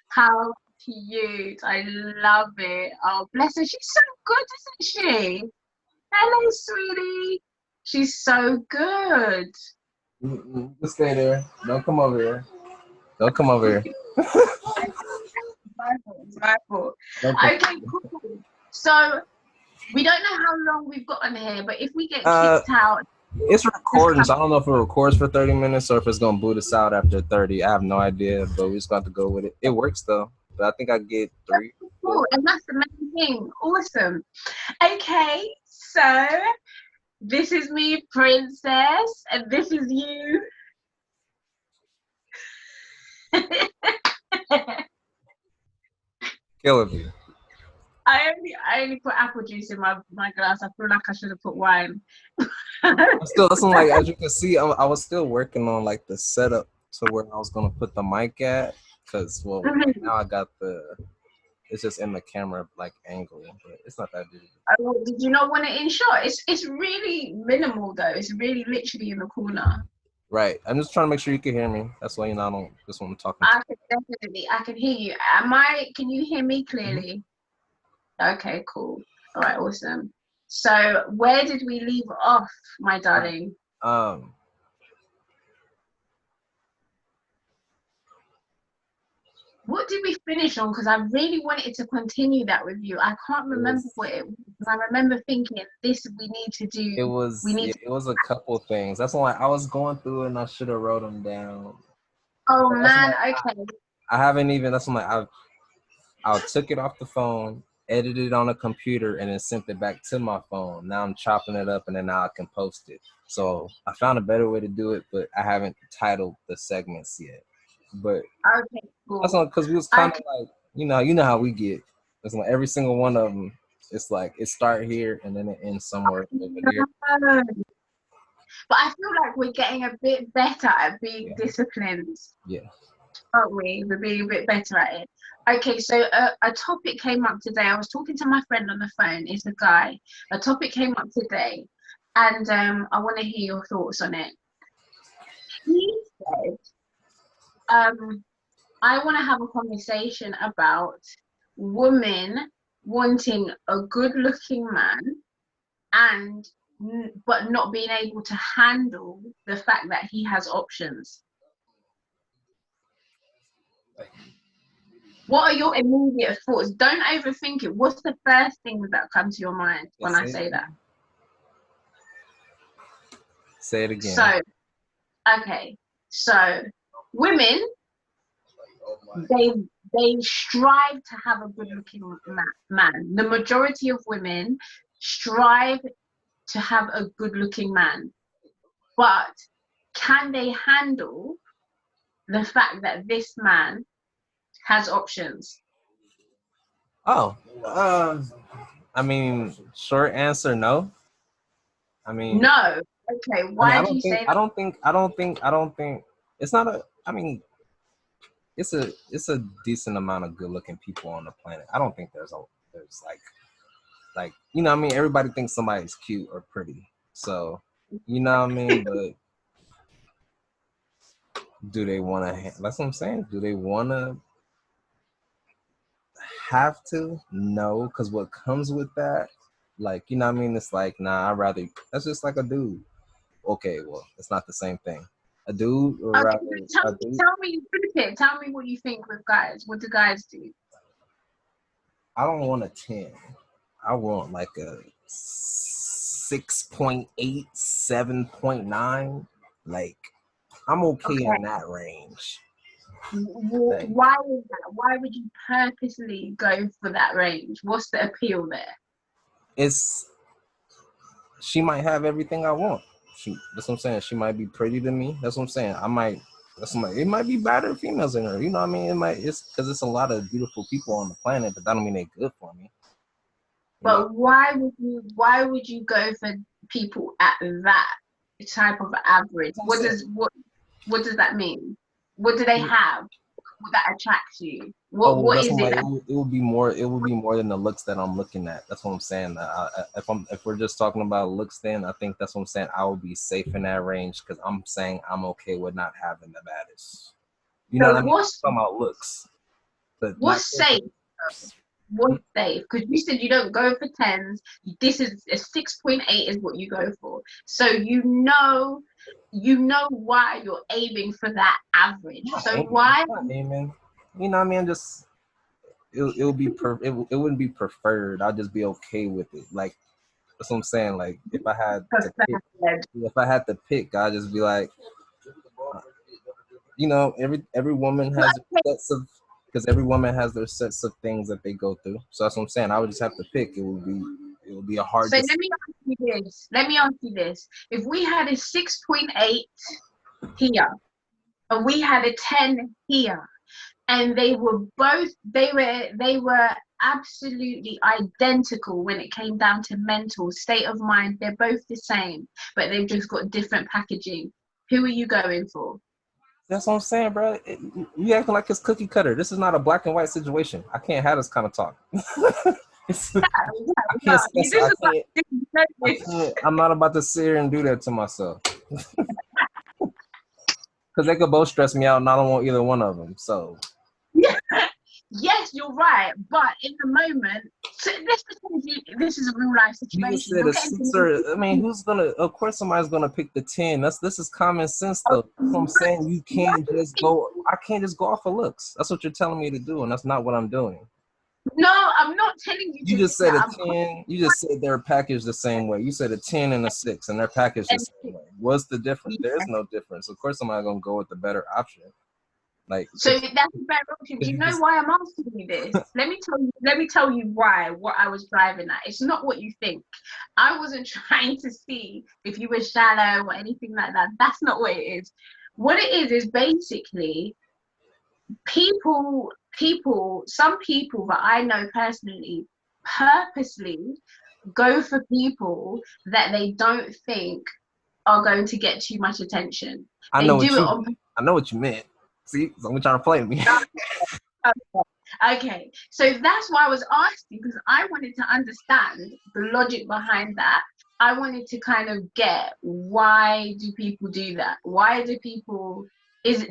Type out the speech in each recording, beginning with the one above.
How cute. I love it. Oh, bless her. She's so good, isn't she? Hello, sweetie. She's so good. Just stay there. Don't come over here. Don't come over here. My fault. My fault. Don't come. Okay, cool. So we don't know how long we've got on here, but if we get Uh, kicked out, it's just recording, come. so I don't know if it records for 30 minutes or if it's gonna boot us out after 30. I have no idea, but we just got to go with it. It works though, but I think I get three, Cool, four. and that's the main thing. Awesome. Okay, so this is me, Princess, and this is you. Killing me. I only put apple juice in my glass. I feel like I should have put wine. I'm still, that's like, as you can see, I was still working on like the setup to where I was gonna put the mic at, because right now I got it's just in the camera like angle, but it's not that big. Oh, did you not want it in shot? It's really minimal though. It's really literally in the corner. Right. I'm just trying to make sure you can hear me. That's why I don't just want to talk. I can hear you. Can you hear me clearly? Okay, cool. All right, awesome. So where did we leave off, my darling? What did we finish on? Because I really wanted to continue that with you. I can't remember what it was. I remember thinking this we need to do. It was a couple things. That's why I was going through it and I should have wrote them down. Oh But man, okay. I haven't even. That's why I took it off the phone, edited it on a computer, and then sent it back to my phone. Now I'm chopping it up, and then now I can post it. So I found a better way to do it, but I haven't titled the segments yet. But Okay, cool. that's not because we was kind of like, you know how we get. It's like every single one of them. It's like it start here and then it ends somewhere over there. But I feel like we're getting a bit better at being disciplined. Yeah. Aren't we? We're being a bit better at it. Okay, so a topic came up today. I was talking to my friend on the phone. It's a guy. A topic came up today, and I want to hear your thoughts on it. He said, I want to have a conversation about women wanting a good-looking man and but not being able to handle the fact that he has options. What are your immediate thoughts? Don't overthink it. What's the first thing that comes to your mind when I say that? Say it again. So, okay. So, women, they strive to have a good-looking man. The majority of women strive to have a good-looking man. But can they handle the fact that this man has options? Oh, I mean, short answer, no. I mean, no. Okay, why do you say that? I don't think it's not a. I mean, it's a decent amount of good-looking people on the planet. I don't think there's like you know what I mean. Everybody thinks somebody's cute or pretty, so you know what I mean. But do they want to? That's what I'm saying. Do they want to? Have to? No, because what comes with that, like, you know what I mean? It's like, nah, I'd rather, that's just like a dude. Okay, well, it's not the same thing. A dude or Okay, rather tell me Tell me what you think with guys. What do guys do? I don't want a 10. I want like a 6.8, 7.9. Like, I'm okay in that range. Why is that? Why would you purposely go for that range? What's the appeal there? She might have everything I want. That's what I'm saying. She might be pretty to me. That's what I'm saying. It might be better females in her. You know what I mean? It's because it's a lot of beautiful people on the planet, but that don't mean they're good for me. But why would you go for people at that type of average? What does that mean? What do they have? that attracts you? Oh, well, What that's is what I'm it? like. It will be more. It will be more than the looks that I'm looking at. That's what I'm saying. If we're just talking about looks, then I think that's what I'm saying. I will be safe in that range because I'm saying I'm okay with not having the baddest. You know So what I mean? I'm talking about looks, but not. what's safe? What's safe? Because you said you don't go for tens. This is a 6.8 is what you go for. So you know why you're aiming for that average. So why? I'm not aiming. You know what I mean? Just it'll be it wouldn't be preferred. I'll just be okay with it. Like that's what I'm saying. Like if I had to pick, I'd just be like, you know, every woman has their sets of because every woman has their sets of things that they go through. So that's what I'm saying. I would just have to pick. It would be a hard So decision. let me ask you this. If we had a 6.8 here and we had a 10 here, and they were absolutely identical when it came down to mental state of mind. They're both the same, but they've just got different packaging. Who are you going for? That's what I'm saying, bro. You acting like it's cookie cutter. This is not a black and white situation. I can't have this kind of talk. I can't. I'm not about to sit here and do that to myself. Because they could both stress me out, and I don't want either one of them. So. Yes, you're right. But in the moment, so let's pretend this is a real life situation. You said a 6 or I mean, who's gonna? Of course, somebody's gonna pick the 10. This is common sense, though. That's what I'm saying. You can't just go. I can't just go off of looks. That's what you're telling me to do, and that's not what I'm doing. No, I'm not telling you. You just said a 10. You just said they're packaged the same way. You said a 10 and a 6, and they're packaged the same way. What's the difference? There is no difference. Of course, somebody's gonna go with the better option. Like so that's a better option. Do you know why I'm asking you this? Let me tell you why what I was driving at. It's not what you think. I wasn't trying to see if you were shallow or anything like that. That's not what it is. What it is basically some people that I know personally purposely go for people that they don't think are going to get too much attention. I know what you meant. See, someone trying to play me. Okay, so that's why I was asking, because I wanted to understand the logic behind that. I wanted to kind of get, why do people do that? Why do people, does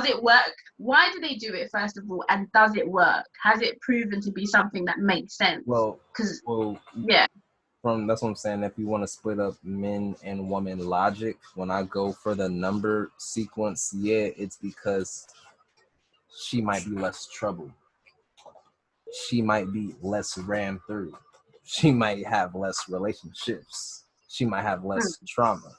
it work? Why do they do it, first of all, and does it work? Has it proven to be something that makes sense? Well, yeah. That's what I'm saying. If you want to split up men and woman logic, when I go for the number sequence, yeah, it's because she might be less trouble. She might be less ran through. She might have less relationships. She might have less trauma.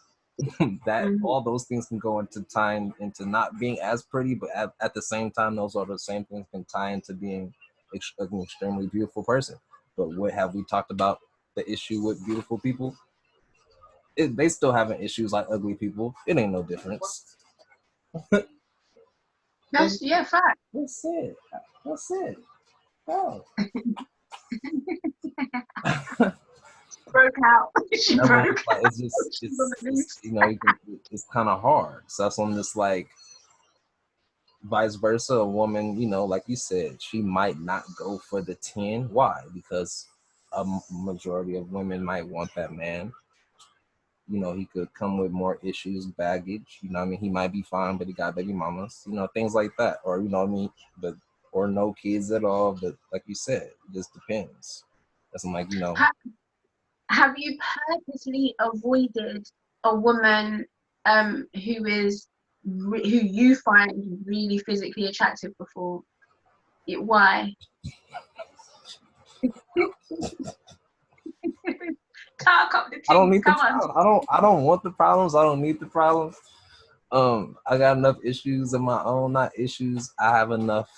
All those things can go into tying into not being as pretty, but at the same time, those are the same things can tie into being an extremely beautiful person. But what have we talked about? The issue with beautiful people, they still having issues like ugly people. It ain't no difference. That's fact. That's it. Oh. Broke out. She broke out. It's you know, it's kind of hard. So that's when this like vice versa, a woman, you know, like you said, she might not go for the 10. Why? Because a majority of women might want that man. You know, he could come with more issues, baggage. You know what I mean? He might be fine, but he got baby mamas. You know, things like that. Or, you know what I mean? Or no kids at all. But like you said, it just depends. That's like, you know. Have you purposely avoided a woman who you find really physically attractive before? Why? Talk up the I don't need I don't want the problems. I don't need the problems. I got enough issues of my own. Not issues. I have enough.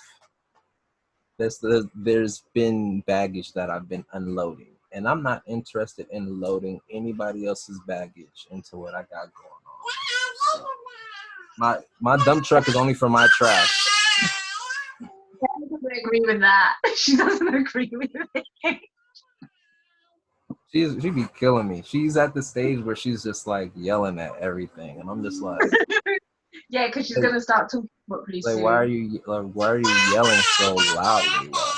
There's been baggage that I've been unloading, and I'm not interested in loading anybody else's baggage into what I got going on. So my dump truck is only for my trash. She doesn't agree with that. She doesn't agree with it. She be killing me. She's at the stage where she's just like yelling at everything, and I'm just like, yeah, because she's gonna start talking properly Like, why are soon. you yelling so loudly? Like,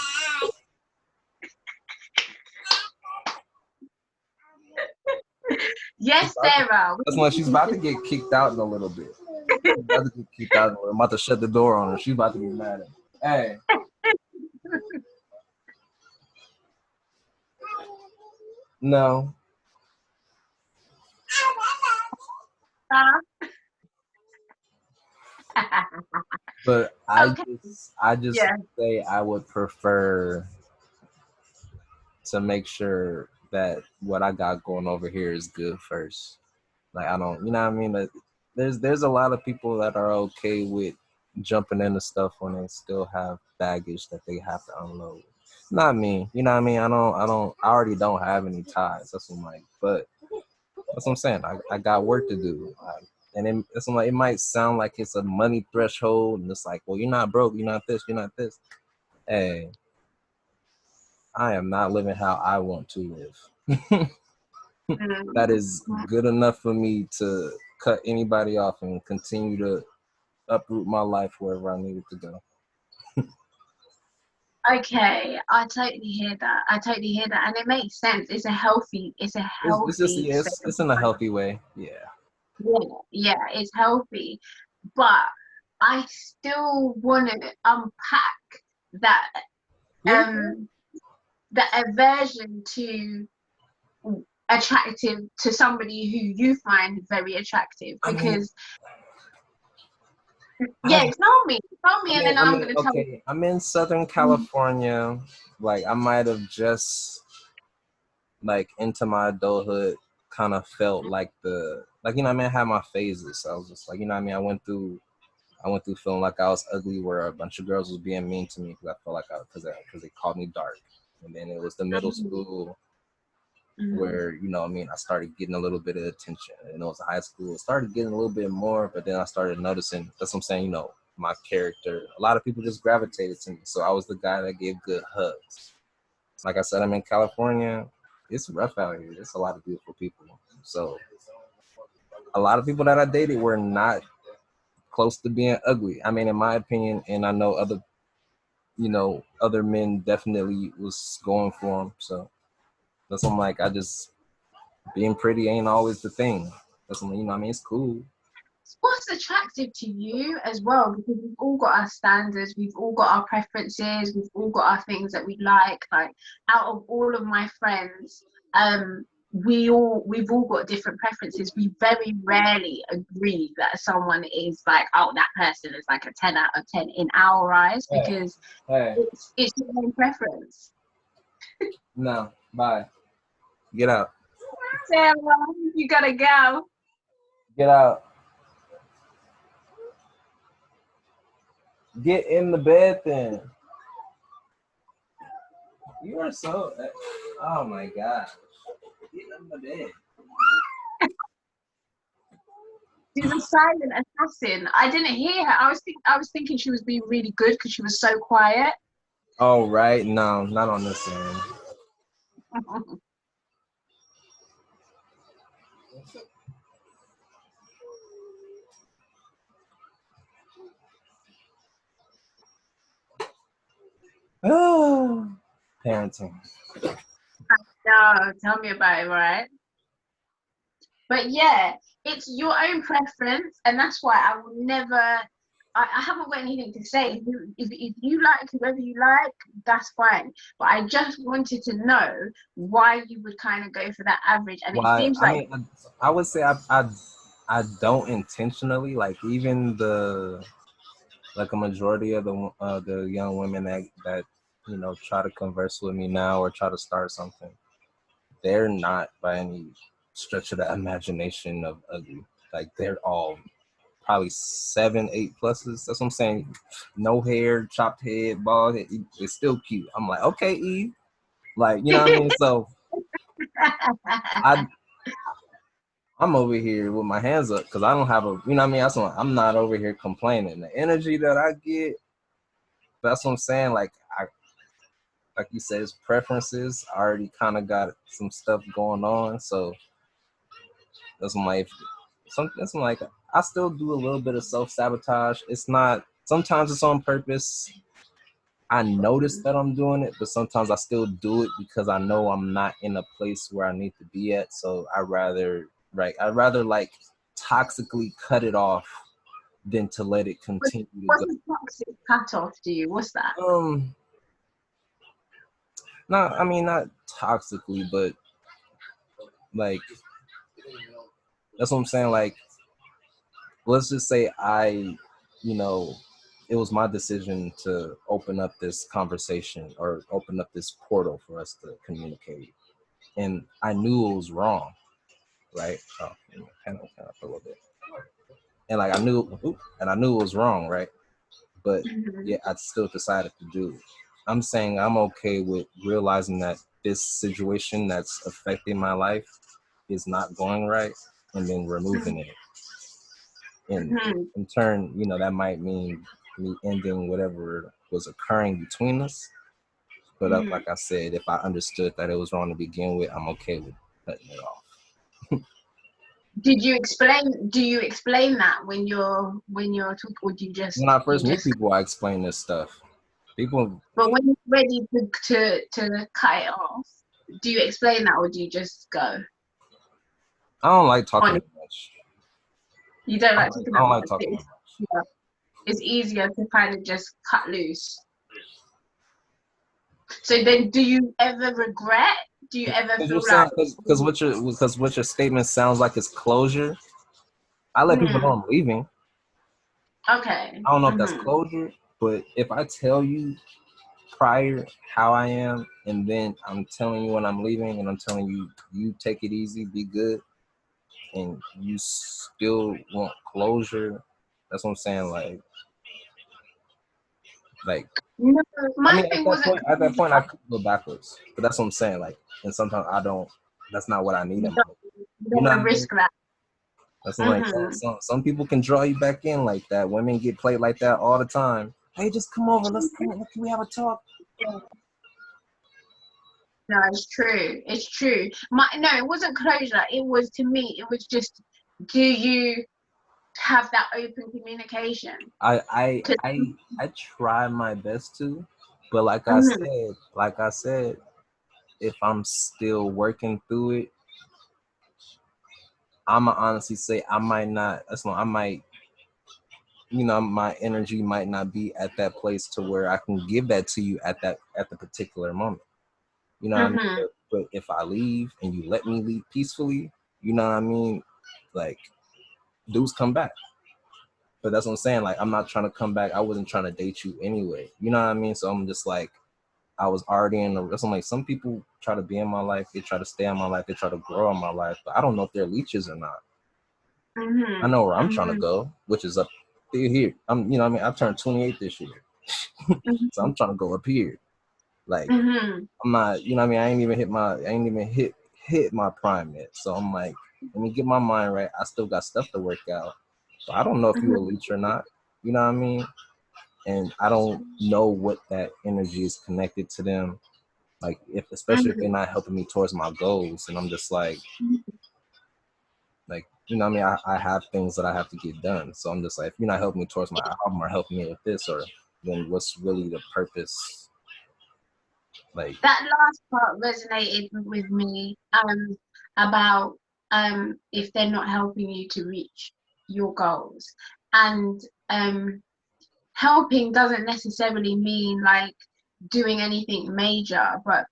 Yes, Sarah. that's when she's about to get kicked out in a little bit. She's about to get kicked out. I'm about to shut the door on her. She's about to get mad at me. Hey. No. But Okay. I just Yeah. say I would prefer to make sure that what I got going over here is good first. Like, I don't, you know what I mean? Like, there's a lot of people that are okay with jumping into stuff when they still have baggage that they have to unload. Not me, you know what I mean? I already don't have any ties. That's what I'm like, but that's what I'm saying. I got work to do. It's like, it might sound like it's a money threshold, and it's like, well, you're not broke, you're not this, you're not this. Hey, I am not living how I want to live. That is good enough for me to cut anybody off and continue to uproot my life wherever I needed to go. Okay, I totally hear that. I totally hear that, and it makes sense. It's a It's just healthy set of it's in a mind. healthy way. Yeah. Yeah, yeah, it's healthy, but I still want to unpack that Yeah. um the aversion to attractive to somebody who you find very attractive I mean, because yeah, tell me, and then I I'm mean, gonna tell you. okay. I'm in Southern California. Like, I might have just like into my adulthood kind of felt like you know what I mean, I had my phases. So I was just like, you know what I mean, I went through feeling like I was ugly, where a bunch of girls was being mean to me because I felt like because they called me dark. And then it was the middle school Mhm. where, you know what I mean, I started getting a little bit of attention. And it was high school, started getting a little bit more, but then I started noticing, that's what I'm saying, you know, my character. A lot of people just gravitated to me. So I was the guy that gave good hugs. Like I said, I'm in California. It's rough out here. There's a lot of beautiful people. So a lot of people that I dated were not close to being ugly. I mean, in my opinion, and I know other, you know, other men definitely was going for them. So that's what I'm like. I just being pretty ain't always the thing. That's what, you know what I mean. It's cool. What's attractive to you as well? Because we've all got our standards, we've all got our preferences, we've all got our things that we like. Like out of all of my friends, we've all got different preferences. We very rarely agree that someone is like, oh, that person is like a 10 out of 10 in our eyes Hey, because hey, it's your own preference. no, bye. Get out. Sarah, you gotta go. Get out. Get in the bed then. You are so. Oh my gosh. Get in the bed. She's a silent assassin. I didn't hear her. I was thinking she was being really good because she was so quiet. Oh, right. No, not on this end. Oh, parenting. No, tell me about it, right? But yeah, it's your own preference, and that's why I will never. I haven't got anything to say. If you like whoever you like, that's fine. But I just wanted to know why you would kind of go for that average, and it Why? seems I like mean, I would say I don't intentionally, like, even the like a majority of the young women that you know try to converse with me now or try to start something, they're not by any stretch of the imagination of ugly. Like, they're all probably 7, 8 pluses. That's what I'm saying. No hair, chopped head, bald head. It's still cute. I'm like, okay, Eve. Like, you know what I mean? So I I'm over here with my hands up because I don't have a, you know what I mean? I'm not over here complaining. The energy that I get, that's what I'm saying. Like you said, it's preferences. I already kind of got some stuff going on, so that's my that's like I still do a little bit of self sabotage. It's not sometimes it's on purpose. I notice that I'm doing it, but sometimes I still do it because I know I'm not in a place where I need to be at. So I'd rather like toxically cut it off than to let it continue to What's go. a toxic cut off to you? What's that? Not, I mean, not toxically, but like, that's what I'm saying. Like, let's just say you know, it was my decision to open up this conversation or open up this portal for us to communicate. And I knew it was wrong, right? Oh, kind of a little bit. And like I knew it was wrong, right? But yeah, I still decided to do it. I'm saying I'm okay with realizing that this situation that's affecting my life is not going right, and then removing it. And in turn, you know, that might mean me ending whatever was occurring between us. But like I said, if I understood that it was wrong to begin with, I'm okay with cutting it off. Do you explain that when you're talking, or do you just When I first meet people, I explain this stuff. People. But when you're ready to cut it off, do you explain that, or do you just go? I don't like talking that much. You don't like talking that much. I don't like talking that much. Yeah. It's easier to kind of just cut loose. So then, do you ever regret? Do you ever feel like because what your statement sounds like is closure? I let people know I'm leaving. Okay. I don't know if that's closure, but if I tell you prior how I am, and then I'm telling you when I'm leaving, and I'm telling you, you take it easy, be good, and you still want closure, that's what I'm saying. Like no, my I mean, thing wasn't at that point I could go backwards, but that's what I'm saying. Like, and sometimes I don't. That's not what I need. You don't want to risk that. That's like some people can draw you back in like that. Women get played like that all the time. Hey, just come over. Can we have a talk? No, it's true. It's true. No, it wasn't closure. It was, to me, it was just, do you have that open communication? I try my best to, but like I said, if I'm still working through it, I'ma honestly say I might not. I might, you know, my energy might not be at that place to where I can give that to you at the particular moment. You know what I mean? But if I leave and you let me leave peacefully, you know what I mean? Like, dudes come back. But that's what I'm saying. Like, I'm not trying to come back. I wasn't trying to date you anyway. You know what I mean? So I'm just like, I was already in the. I'm like, some people try to be in my life. They try to stay in my life. They try to grow in my life. But I don't know if they're leeches or not. I know where I'm trying to go, which is up here. You know what I mean? I turned 28 this year. So I'm trying to go up here. Like, I'm not, you know what I mean? I ain't even hit my prime yet. So I'm like, let me get my mind right. I still got stuff to work out. So I don't know if you a leech or not. You know what I mean? And I don't know what that energy is connected to them. Like, especially if they're not helping me towards my goals. And I'm just like, you know what I mean? I have things that I have to get done. So I'm just like, if you're not helping me towards my album or helping me with this, or then what's really the purpose? Like, that last part resonated with me, about if they're not helping you to reach your goals. And helping doesn't necessarily mean like doing anything major, but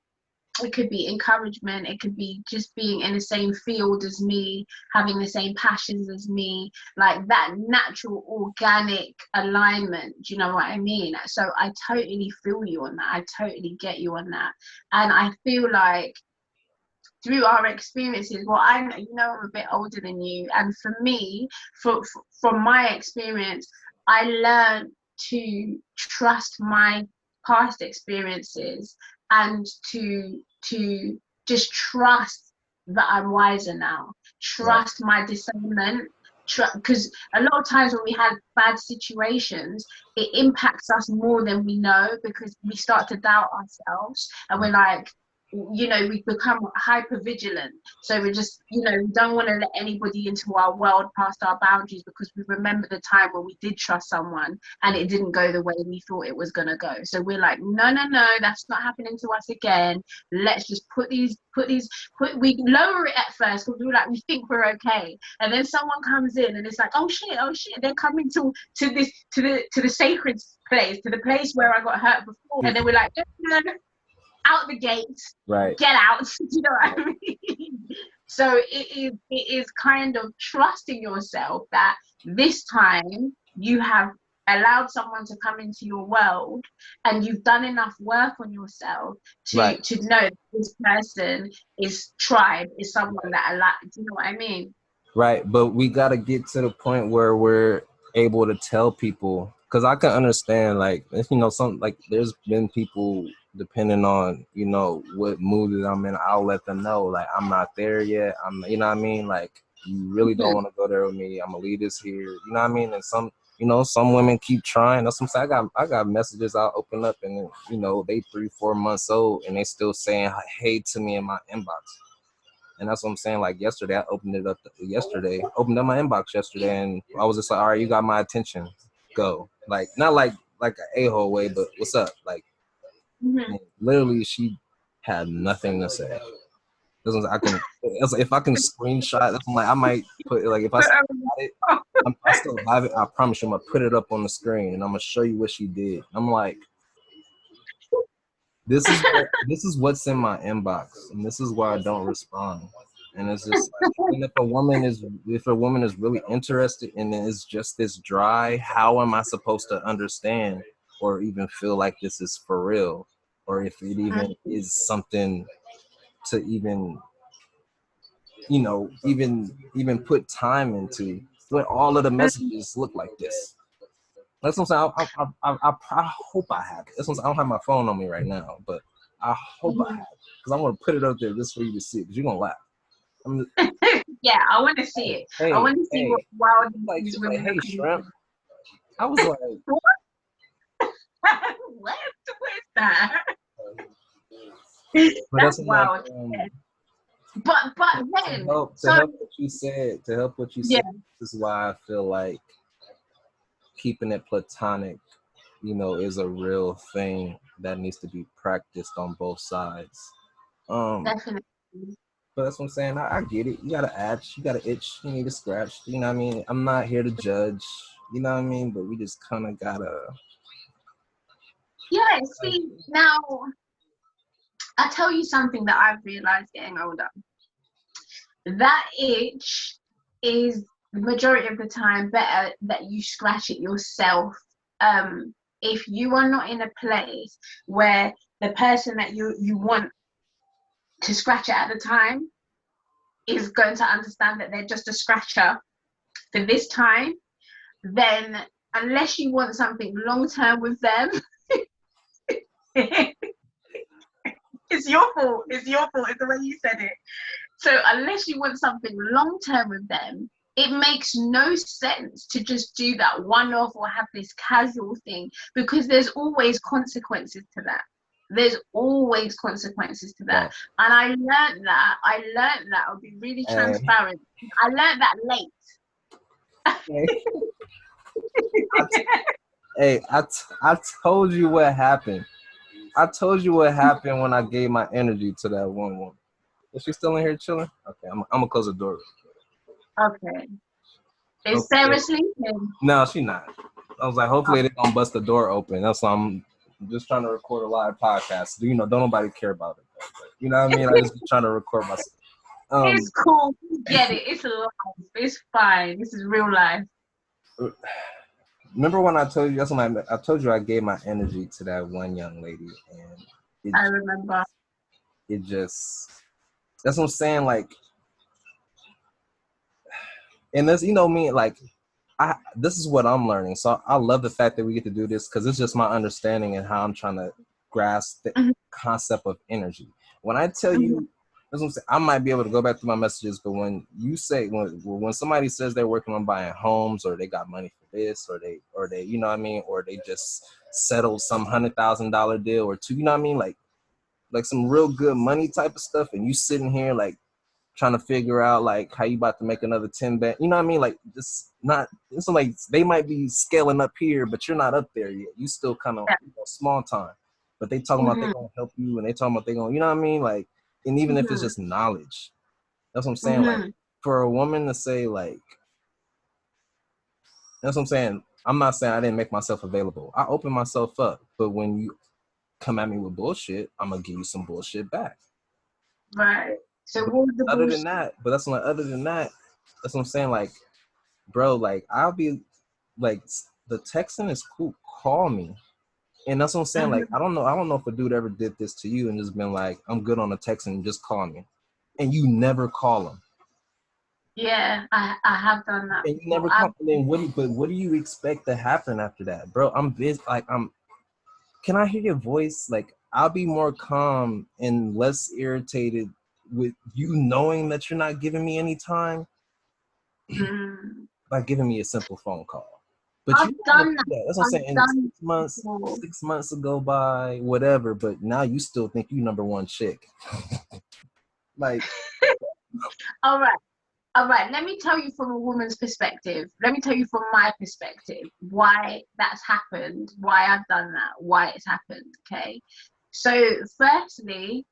it could be encouragement. It could be just being in the same field as me, having the same passions as me, like that natural organic alignment. Do you know what I mean? So I totally feel you on that. I totally get you on that. And I feel like through our experiences, well, I'm a bit older than you, and for me, from my experience, I learned to trust my past experiences, and to just trust that I'm wiser now, trust my discernment, because a lot of times when we have bad situations, it impacts us more than we know, because we start to doubt ourselves, and we're like, you know, we become hyper vigilant. So we just, you know, we don't want to let anybody into our world past our boundaries, because we remember the time when we did trust someone and it didn't go the way we thought it was going to go. So we're like, no, no, no, that's not happening to us again. Let's just we lower it at first because we're like, we think we're okay. And then someone comes in and it's like, oh shit, they're coming to the sacred place, to the place where I got hurt before. And then we're like, no, no, out the gates, Right. get out. You know what I mean? So it is kind of trusting yourself that this time you have allowed someone to come into your world and you've done enough work on yourself to know that this person is tribe, is someone that do you know what I mean? Right, but we got to get to the point where we're able to tell people, because I can understand, like, you know, there's been people, depending on, you know, what mood that I'm in, I'll let them know, like, I'm not there yet. You know what I mean? Like, you really don't want to go there with me. I'm gonna leave this here. You know what I mean? And some women keep trying. That's what I'm saying. I got messages I'll open up, and you know, they 3-4 months old, and they still saying hey to me in my inbox. And that's what I'm saying. Like yesterday, I opened up my inbox yesterday, and I was just like, all right, you got my attention. Go. Like, not like an a-hole way, but what's up? Like, literally, she had nothing to say. If I can screenshot, I'm like, I might put, like, if I still got it, I still have it. I promise you, I'm gonna put it up on the screen, and I'm gonna show you what she did. I'm like, this is what's in my inbox, and this is why I don't respond. And it's just like, and if a woman is really interested and it's just this dry, how am I supposed to understand or even feel like this is for real, or if it even is something to even, you know, even put time into, when all of the messages look like this? That's what I'm saying. I hope I have it. That's what I'm saying. I don't have my phone on me right now, but I hope I have it, because I'm gonna put it up there just for you to see, because you're gonna laugh. Yeah, I want to see it. I want to see what wild these women. Hey, shrimp. I was like, what? What is that? That's wild. But then, to help what you said, yeah. This is why I feel like keeping it platonic, you know, is a real thing that needs to be practiced on both sides. Definitely. But that's what I'm saying. I get it. You gotta itch, you need to scratch. You know what I mean? I'm not here to judge. You know what I mean? But we just kind of gotta. Yeah. See, now I'll tell you something that I've realized getting older. That itch is the majority of the time better that you scratch it yourself. If you are not in a place where the person that you want to scratch it at the time is going to understand that they're just a scratcher for this time, then unless you want something long term with them, it's your fault. It's the way you said it. So unless you want something long term with them, it makes no sense to just do that one off or have this casual thing, because there's always consequences to that. There's always consequences to that. And I learned that. I'll be really transparent. I learned that late. I told you what happened. I told you what happened when I gave my energy to that one woman. Is she still in here chilling? Okay, I'm gonna close the door. Okay. Is Sarah sleeping? No, she not. I was like, hopefully they don't bust the door open. That's why I'm just trying to record a live podcast. You know, don't nobody care about it. You know what I mean? I just be trying to record myself. It's cool. You get it. It's life. It's fine. This is real life. Remember when I told you? That's when I told you I gave my energy to that one young lady, and I remember. It just, that's what I'm saying. Like, and this, you know, me, like, this is what I'm learning. So I love the fact that we get to do this, because it's just my understanding and how I'm trying to grasp the concept of energy. When I tell you, that's what I'm saying, I might be able to go back through my messages, but when you say, when somebody says they're working on buying homes, or they got money for this, or they, you know what I mean, or they just settled some $100,000 deal or two, you know what I mean? Like, like some real good money type of stuff, and you sitting here like trying to figure out like how you about to make another 10 band. You know what I mean? Like just not. It's like they might be scaling up here, but you're not up there yet. You still kind of small time. But they talking about they gonna help you, and they talking about they gonna. You know what I mean? Like, and even if it's just knowledge, that's what I'm saying. Like for a woman to say like, that's what I'm saying. I'm not saying I didn't make myself available. I opened myself up, but when you come at me with bullshit, I'm gonna give you some bullshit back. Right. So what was the other bullshit? than that, but that's like other than that, that's what I'm saying. Like, bro, like I'll be like the texting is cool. Call me. And that's what I'm saying. Like, I don't know if a dude ever did this to you and just been like, I'm good on the text and just call me. And you never call him. Yeah, I have done that. And you never call. Then what do you expect to happen after that? Bro, I'm busy. Like, can I hear your voice? Like, I'll be more calm and less irritated with you knowing that you're not giving me any time by giving me a simple phone call. But I've done that. That's what I'm saying. 6 months ago by whatever, but now you still think you number one chick. Like, all right. Let me tell you from a woman's perspective. Let me tell you from my perspective why that's happened, why I've done that, why it's happened. Okay. So, firstly,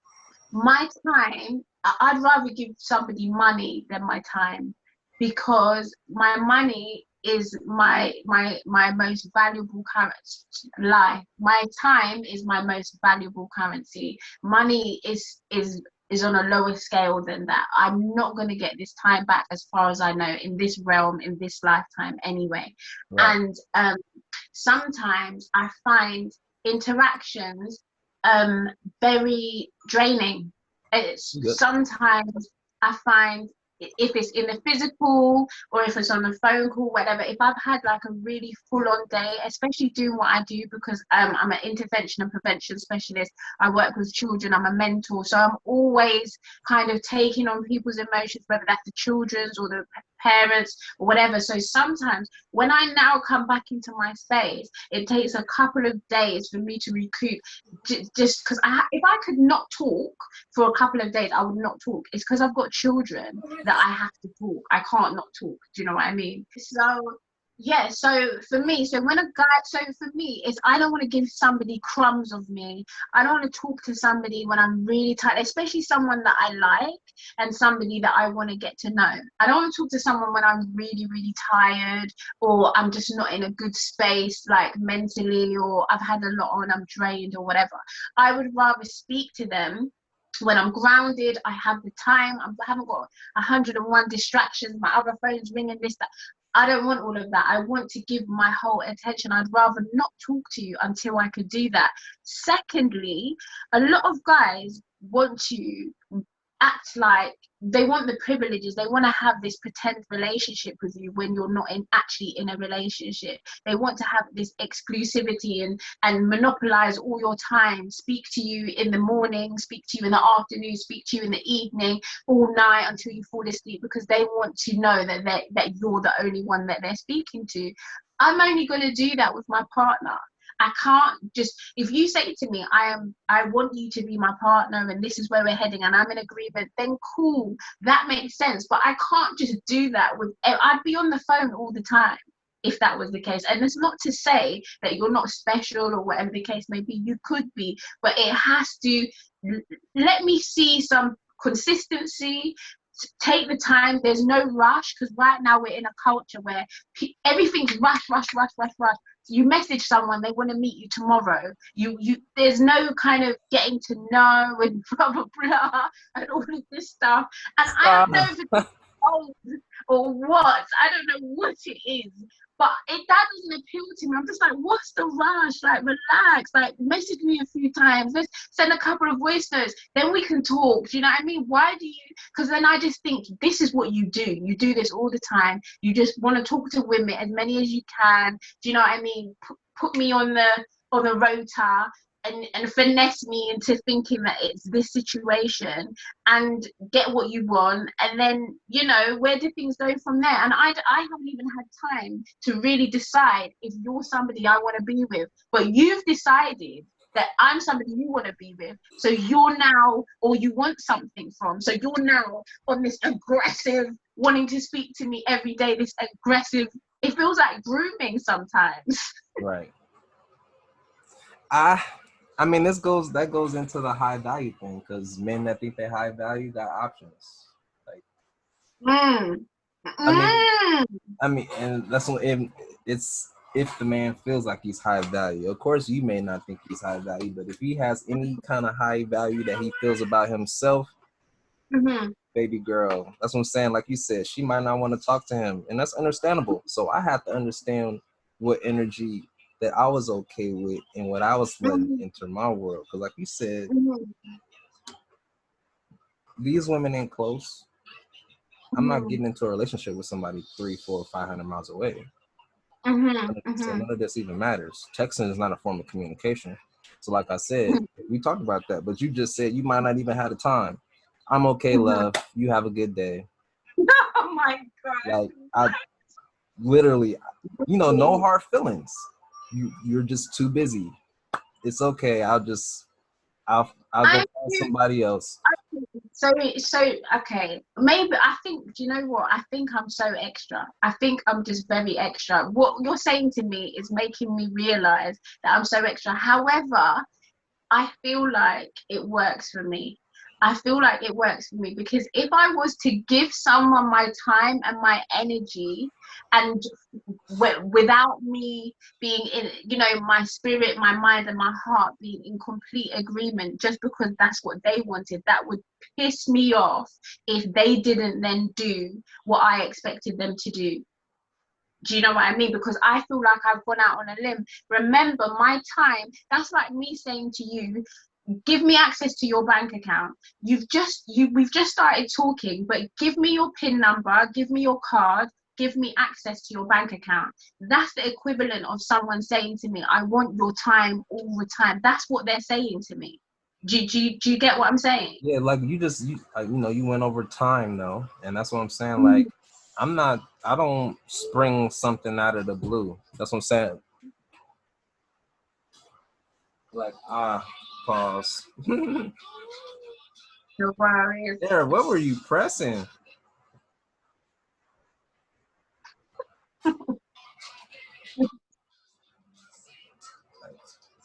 my time. I'd rather give somebody money than my time, because my money is my most valuable currency. My time is my most valuable currency. Money is on a lower scale than that. I'm not going to get this time back, as far as I know, in this realm, in this lifetime anyway. Right. And sometimes I find interactions very draining. Sometimes I find, if it's in the physical or if it's on a phone call, whatever, if I've had like a really full-on day, especially doing what I do, because I'm an intervention and prevention specialist, I work with children, I'm a mentor, so I'm always kind of taking on people's emotions, whether that's the children's or the parents or whatever. So sometimes when I now come back into my space, it takes a couple of days for me to recoup, just because if I could not talk for a couple of days, I would not talk. It's because I've got children that I have to talk. I can't not talk. Do you know what I mean? So yeah, so for me, so for me, it's, I don't want to give somebody crumbs of me. I don't want to talk to somebody when I'm really tired, especially someone that I like and somebody that I want to get to know. I don't want to talk to someone when I'm really, really tired, or I'm just not in a good space, like mentally, or I've had a lot on, I'm drained or whatever. I would rather speak to them when I'm grounded, I have the time, I haven't got 101 distractions, my other phone's ringing, this, that. I don't want all of that. I want to give my whole attention. I'd rather not talk to you until I could do that. Secondly, a lot of guys want to act like they want the privileges. They want to have this pretend relationship with you when you're not actually in a relationship. They want to have this exclusivity and monopolize all your time, speak to you in the morning, speak to you in the afternoon, speak to you in the evening, all night until you fall asleep, because they want to know that you're the only one that they're speaking to. I'm only going to do that with my partner. I can't just, if you say to me, I want you to be my partner and this is where we're heading and I'm in agreement, then cool, that makes sense. But I can't just do that I'd be on the phone all the time if that was the case. And it's not to say that you're not special or whatever the case may be, you could be, but it has to, let me see some consistency. Take the time. There's no rush, because right now we're in a culture where everything's rush. You message someone, they want to meet you tomorrow. There's no kind of getting to know and blah blah blah and all of this stuff. And I don't know if it's old or what. I don't know what it is. But that doesn't appeal to me. I'm just like, what's the rush? Like, relax. Like, message me a few times. Let's send a couple of voice notes. Then we can talk. Do you know what I mean? Why do you? Because then I just think this is what you do. You do this all the time. You just want to talk to women as many as you can. Do you know what I mean? Put me on the rota and finesse me into thinking that it's this situation and get what you want, and then, you know, where do things go from there? And I haven't even had time to really decide if you're somebody I want to be with, but you've decided that I'm somebody you want to be with. So you're now, or you want something from. So you're now on this aggressive, wanting to speak to me every day, this aggressive, it feels like grooming sometimes. Right. I mean, that goes into the high value thing, because men that think they're high value got options. Like, I mean, and that's what it's if the man feels like he's high value. Of course, you may not think he's high value, but if he has any kind of high value that he feels about himself, baby girl, that's what I'm saying. Like you said, she might not want to talk to him, and that's understandable. So I have to understand what energy that I was okay with and what I was letting enter my world. Because like you said, these women ain't close. I'm not getting into a relationship with somebody 300, 400, 500 miles away. So none of this even matters. Texting is not a form of communication. So like I said, we talked about that, but you just said you might not even have the time. I'm okay, love. You have a good day. Oh my God. Like, I literally, no hard feelings. You're just too busy. It's okay. I'll go find somebody else. So okay, maybe I think, do you know what? I think I'm so extra. I think I'm just very extra. What you're saying to me is making me realize that I'm so extra. However, I feel like it works for me. I feel like it works for me because if I was to give someone my time and my energy, and without me being in, my spirit, my mind, and my heart being in complete agreement, just because that's what they wanted, that would piss me off if they didn't then do what I expected them to do. Do you know what I mean? Because I feel like I've gone out on a limb. Remember, my time, that's like me saying to you, give me access to your bank account. We've just started talking, but give me your PIN number, give me your card, give me access to your bank account. That's the equivalent of someone saying to me, I want your time all the time. That's what they're saying to me. Do you get what I'm saying? Yeah, like you went over time though, and that's what I'm saying. Like, I don't spring something out of the blue. That's what I'm saying. Like, pause. No worries. There, what were you pressing?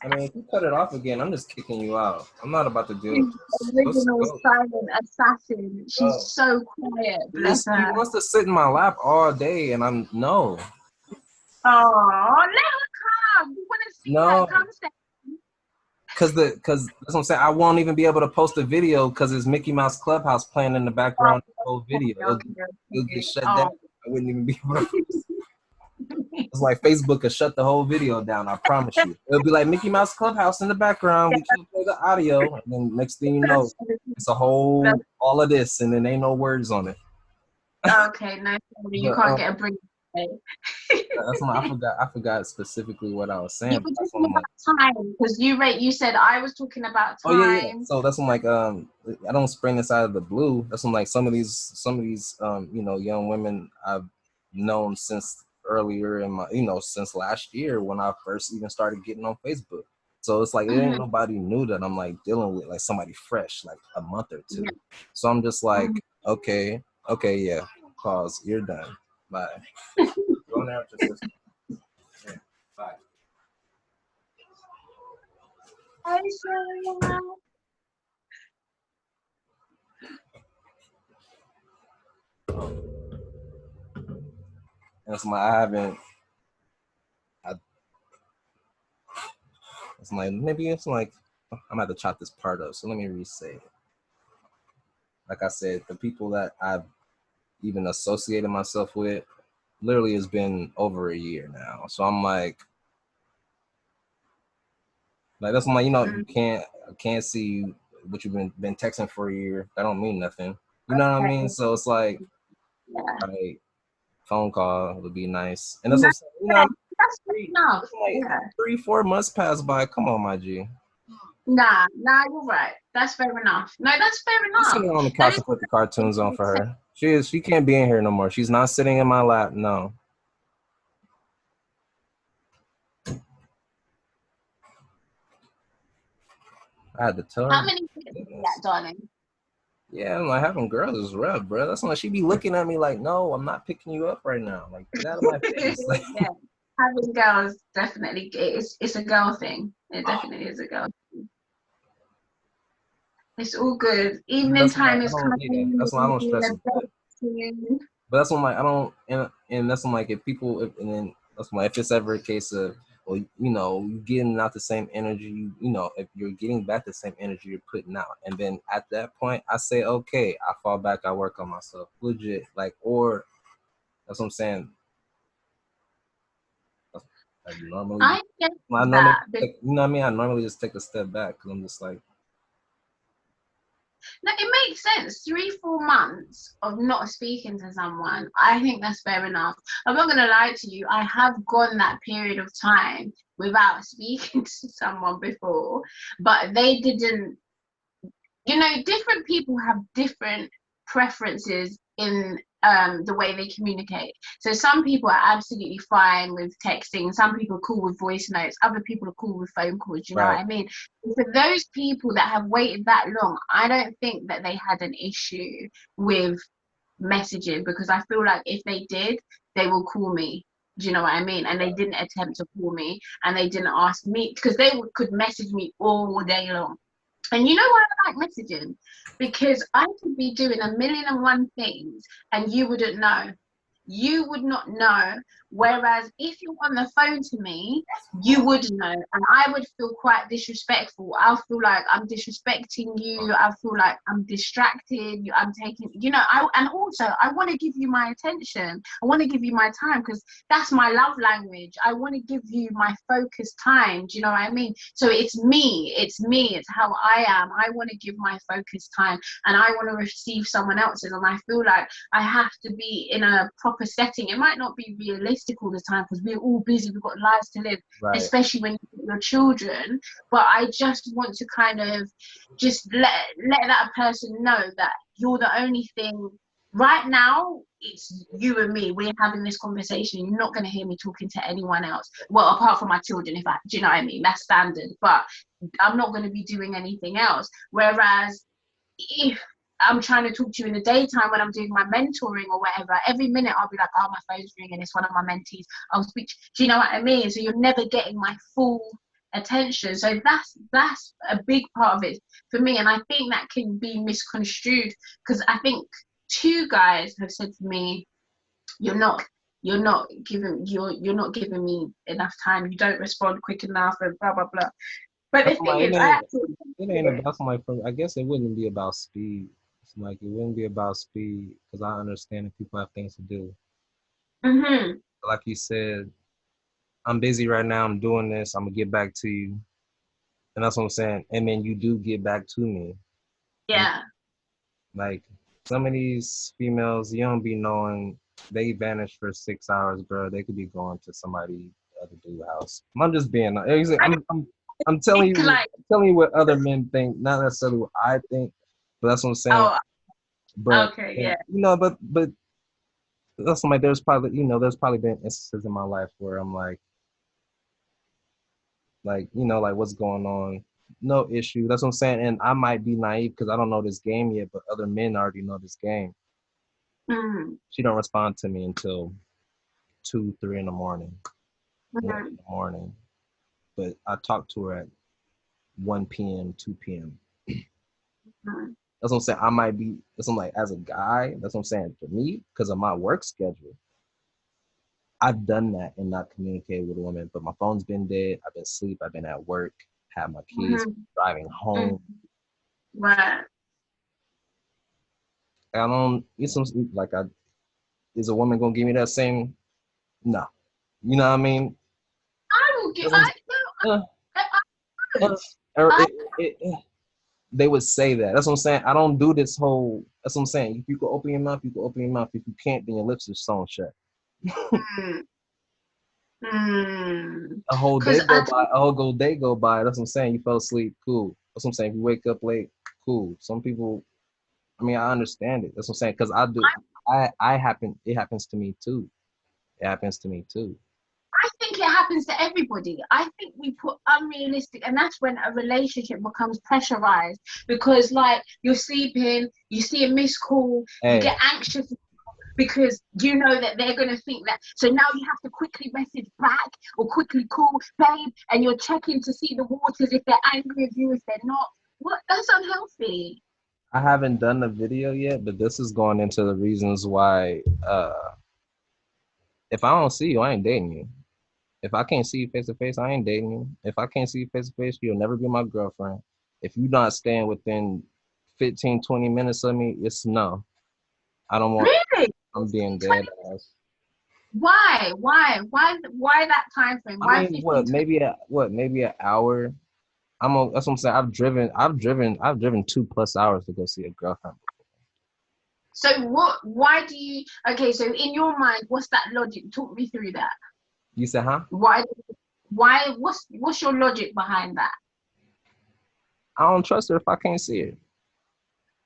I mean, if you cut it off again, I'm just kicking you out. I'm not about to deal with this. Original silent assassin. She's so quiet. Bless her. He wants to sit in my lap all day, and I'm no. Oh, let her come. You want to see her? Come say. Because that's what I'm saying. I won't even be able to post a video because it's Mickey Mouse Clubhouse playing in the background of the whole video. It'll get shut down. I wouldn't even be able to. It's like Facebook could shut the whole video down. I promise you. It'll be like Mickey Mouse Clubhouse in the background. We can't play the audio, and then next thing you know, it's a whole all of this, and then ain't no words on it. Okay, no, you can't get a break. That's why I forgot specifically what I was saying. You were talking about time because you said I was talking about time. Oh yeah. So that's when like I don't spring this out of the blue. That's when like some of these young women I've known since earlier in my since last year when I first even started getting on Facebook. So it's like it ain't nobody new that I'm like dealing with, like somebody fresh, like a month or two. So I'm just like, okay, yeah, pause, you're done. Bye. Go there with your sister. Yeah, bye. That's my it's like maybe it's like I'm gonna have to chop this part up. So let me re-say it. Like I said, the people that I've even associated myself with literally has been over a year now. So I'm like that's why I can't see you, what you've been texting for a year. That don't mean nothing. You know what I mean? So it's like, like phone call would be nice. And that's what that's enough. Like 3-4 months pass by. Come on, my G. Nah, you're right. That's fair enough. No, that's fair enough. I'm sitting on the couch and put the cartoons on for her. She can't be in here no more. She's not sitting in my lap. No. I had to tell How her. many years is Goodness. that, darling? Yeah, I'm like having girls is rough, bro. That's why she be looking at me like, no, I'm not picking you up right now. Like, get out of my face. Like, Yeah, having girls definitely it's a girl thing. It definitely is a girl thing. It's all good. Evening that's why time I is don't. coming. Yeah, We're that's why I gonna don't be in stress a about it. bed soon. But that's when like I don't, and that's when like if people, and then that's when if it's ever a case of, well, you know, you getting out the same energy, you know, if you're getting back the same energy you're putting out, and then at that point, I say, okay, I fall back, I work on myself, legit, like, or that's what I'm saying. Like normally, I get I normally, that, but take, you know what I mean. I normally just take a step back because I'm just like, no, it makes sense. 3, 4 months of not speaking to someone, I think that's fair enough. I'm not gonna lie to you. I have gone that period of time without speaking to someone before, but they didn't. You know, different people have different preferences in the way they communicate. So some people are absolutely fine with texting, some people are cool with voice notes, other people are cool with phone calls. You know what right, I mean? For those people that have waited that long, I don't think that they had an issue with messaging, because I feel like if they did, they will call me. Do you know what I mean? And they didn't attempt to call me, and they didn't ask me, because they could message me all day long. And you know why I like messaging? Because I could be doing a million and one things and you wouldn't know. You would not know. Whereas if you're on the phone to me, you would know. And I would feel quite disrespectful. I'll feel like I'm disrespecting you. I feel like I'm distracted. I'm taking, and also I want to give you my attention. I want to give you my time, because that's my love language. I want to give you my focused time. Do you know what I mean? So it's how I am. I want to give my focused time, and I want to receive someone else's, and I feel like I have to be in a proper setting. It might not be realistic all the time because we're all busy, we've got lives to live, right. especially when you've got your children. But I just want to kind of just let that person know that you're the only thing right now. It's you and me. We're having this conversation. You're not going to hear me talking to anyone else. Well, apart from my children, if I, do you know what I mean? That's standard. But I'm not going to be doing anything else. Whereas if I'm trying to talk to you in the daytime when I'm doing my mentoring or whatever, every minute I'll be like, oh, my phone's ringing, it's one of my mentees. I'll speak. Do you know what I mean? So you're never getting my full attention. So that's a big part of it for me. And I think that can be misconstrued, because I think two guys have said to me, you're not you're not giving me enough time, you don't respond quick enough, and blah blah blah. But the That's thing why is, I actually it ain't about somebody from. I guess it wouldn't be about speed. It's like it wouldn't be about speed because I understand that people have things to do. mm-hmm, Like you said, I'm busy right now. I'm doing this. I'm gonna get back to you, and that's what I'm saying. And then you do get back to me. And yeah. like some of these females, you don't be knowing they vanish for 6 hours, bro. They could be going to somebody other dude's house. I'm just being. I I'm think like, telling you what other men think, not necessarily what I think, but that's what I'm saying. oh, But okay, and, yeah. you know, but that's like there's probably been instances in my life where I'm like like what's going on, no issue. That's what I'm saying, and I might be naive because I don't know this game yet, but other men already know this game. Mm, She don't respond to me until 2, 3 in the morning, 1 in mm, the morning. But I talk to her at 1 p.m., 2 p.m. mm, That's what I'm saying. I might be. That's what I'm like as a guy. That's what I'm saying for me because of my work schedule. I've done that and not communicated with a woman, but my phone's been dead. I've been asleep. I've been at work, had my kids, mm, driving mm, home. right. I don't. It's some like I is a woman gonna give me that same? No, you know what I mean? I will get. That's what I'm, I would. or I they would say that. That's what I'm saying. I don't do this whole. That's what I'm saying. If you can open your mouth, you can open your mouth. If you can't, then your lips are sewn shut. mm, mm. A whole day Because go by, a whole day go by. That's what I'm saying. You fell asleep, cool. That's what I'm saying. If you wake up late, cool. Some people, I mean, I understand it. That's what I'm saying. Because I do, it happens to me too. It happens to me too. I think it happens happens to everybody. I think we put unrealistic, and that's when a relationship becomes pressurized because, like, you're sleeping, you see a missed call, you Hey, get anxious because you know that they're going to think that. So now you have to quickly message back or quickly call, babe, and you're checking to see the waters if they're angry with you, if they're not. What? That's unhealthy. I haven't done the video yet, but this is going into the reasons why if I don't see you, I ain't dating you. If I can't see you face to face, I ain't dating you. If I can't see you face to face, you'll never be my girlfriend. If you're not staying within 15, 20 minutes of me, it's no. I don't want, Really? I'm being 20, dead ass. why that time frame? I Why mean, 15, 20? maybe an hour. That's what I'm saying. I've driven 2+ hours to go see a girlfriend. So what? Why do you? Okay, so in your mind, what's that logic? Talk me through that. You said, huh? Why? Why? What's your logic behind that? I don't trust her if I can't see her.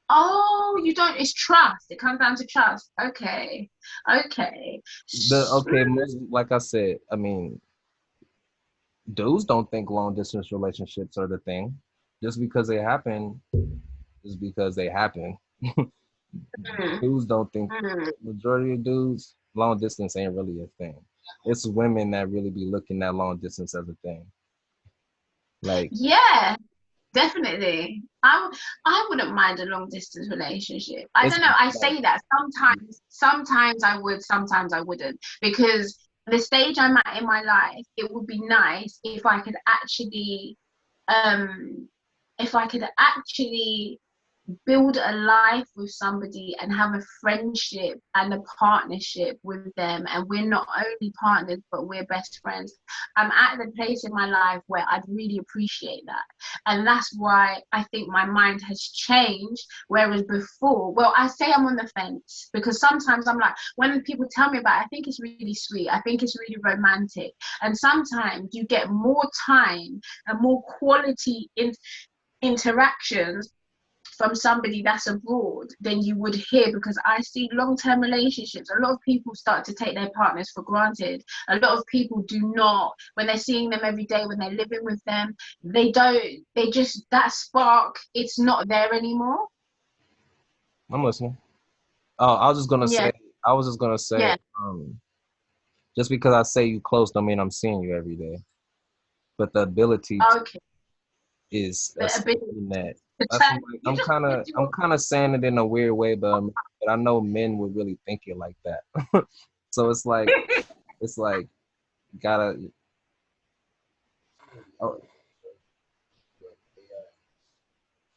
Oh, you don't. It's trust. It comes down to trust. Okay, okay. Like I said, I mean, dudes don't think long distance relationships are the thing. Just because they happen is because they happen. Mm, Dudes don't think mm. majority of dudes, long distance ain't really a thing. It's women that really be looking at long distance as a thing. Like, Yeah, definitely. I wouldn't mind a long distance relationship. I it's don't know. I like, say that sometimes I would, sometimes I wouldn't, because the stage I'm at in my life, it would be nice um if I could actually build a life with somebody and have a friendship and a partnership with them, and we're not only partners but we're best friends. I'm at the place in my life where I'd really appreciate that, and that's why I think my mind has changed. Whereas before, well, I say I'm on the fence because sometimes I'm like, when people tell me about it, I think it's really sweet, I think it's really romantic, and sometimes you get more time and more quality in interactions from somebody that's abroad than you would here, because I see long-term relationships. A lot of people start to take their partners for granted. A lot of people do not, when they're seeing them every day, when they're living with them, they just, that spark, it's not there anymore. I'm listening. Oh, Yeah, I was just gonna say, yeah. just because I say you close don't mean I'm seeing you every day. But the ability to Okay. is a A bit safety net. the That's chat. what, like, You just want to do I'm kind of saying it in a weird way, but I know men would really think it like that. So it's like gotta oh,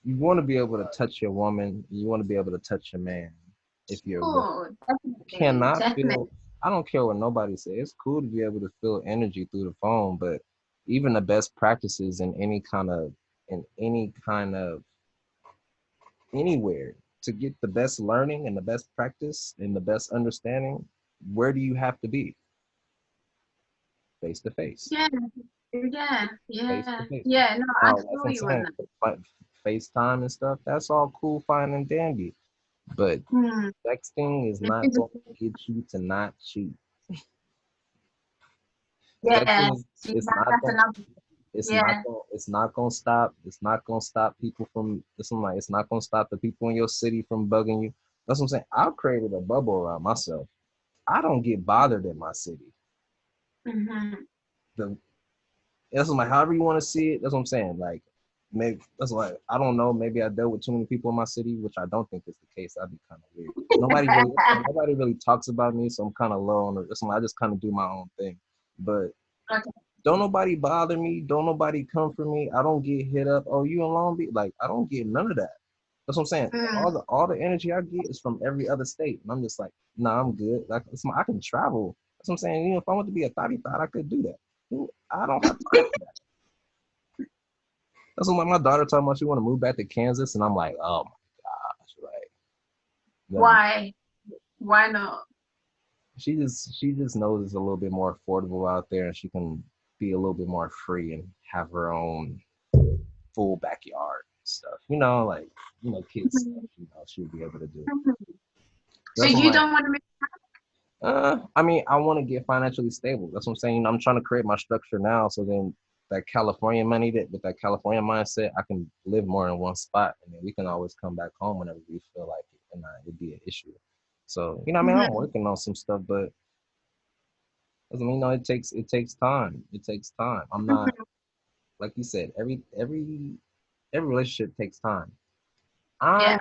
you want to be able to touch your woman, you want to be able to touch your man if you're with. oh, You definitely, cannot definitely. feel. I don't care what nobody says. It's cool to be able to feel energy through the phone, but even the best practices in any kind of anywhere to get the best learning and the best practice and the best understanding, where do you have to be? Face to face. Yeah, yeah, Face to yeah, face. yeah. No, I Now, that's feel what I'm you on saying. that. But FaceTime and stuff, that's all cool, fine, and dandy. But Hmm. texting is The not going physical, to get you to not cheat. yeah. Texting is See, it's not that's going another. it's not Yeah. going it's not going to stop people from it's not going to stop the people in your city from bugging you. That's what I'm saying. I've created a bubble around myself. I don't get bothered in my city. Hmm. The That's what I'm like, however you want to see it. That's what I'm saying. Like, maybe that's like I don't know. Maybe I dealt with too many people in my city, which I don't think is the case. That'd be kind of weird. Nobody really talks about me, so I'm kind of low on it. That's why I just kind of do my own thing. But Okay. don't nobody bother me. Don't nobody come for me. I don't get hit up. Oh, you in Long Beach? Like, I don't get none of that. That's what I'm saying. Mm. All the energy I get is from every other state, and I'm just like, nah, I'm good. Like, I can travel. That's what I'm saying. You know, if I want to be a thought, I could do that. I don't have time for that. That's what my daughter talking about. She want to move back to Kansas, and I'm like, oh my gosh, like Why? Why not? she just knows it's a little bit more affordable out there, and she can be a little bit more free and have her own full backyard stuff. Like kids stuff. Mhm. She'll be able to do. Mhm. So That's what I'm you like. don't want to move? I mean, I want to get financially stable. That's what I'm saying. You know, I'm trying to create my structure now, so then that California money, that with that California mindset, I can live more in one spot, and then we can always come back home whenever we feel like it, and not it'd be an issue. So, you know, I mean, I'm Mhm. working on some stuff, but doesn't mean, you know, it takes time. It takes time. I'm not, Mhm. like you said, every relationship takes time. I Yeah.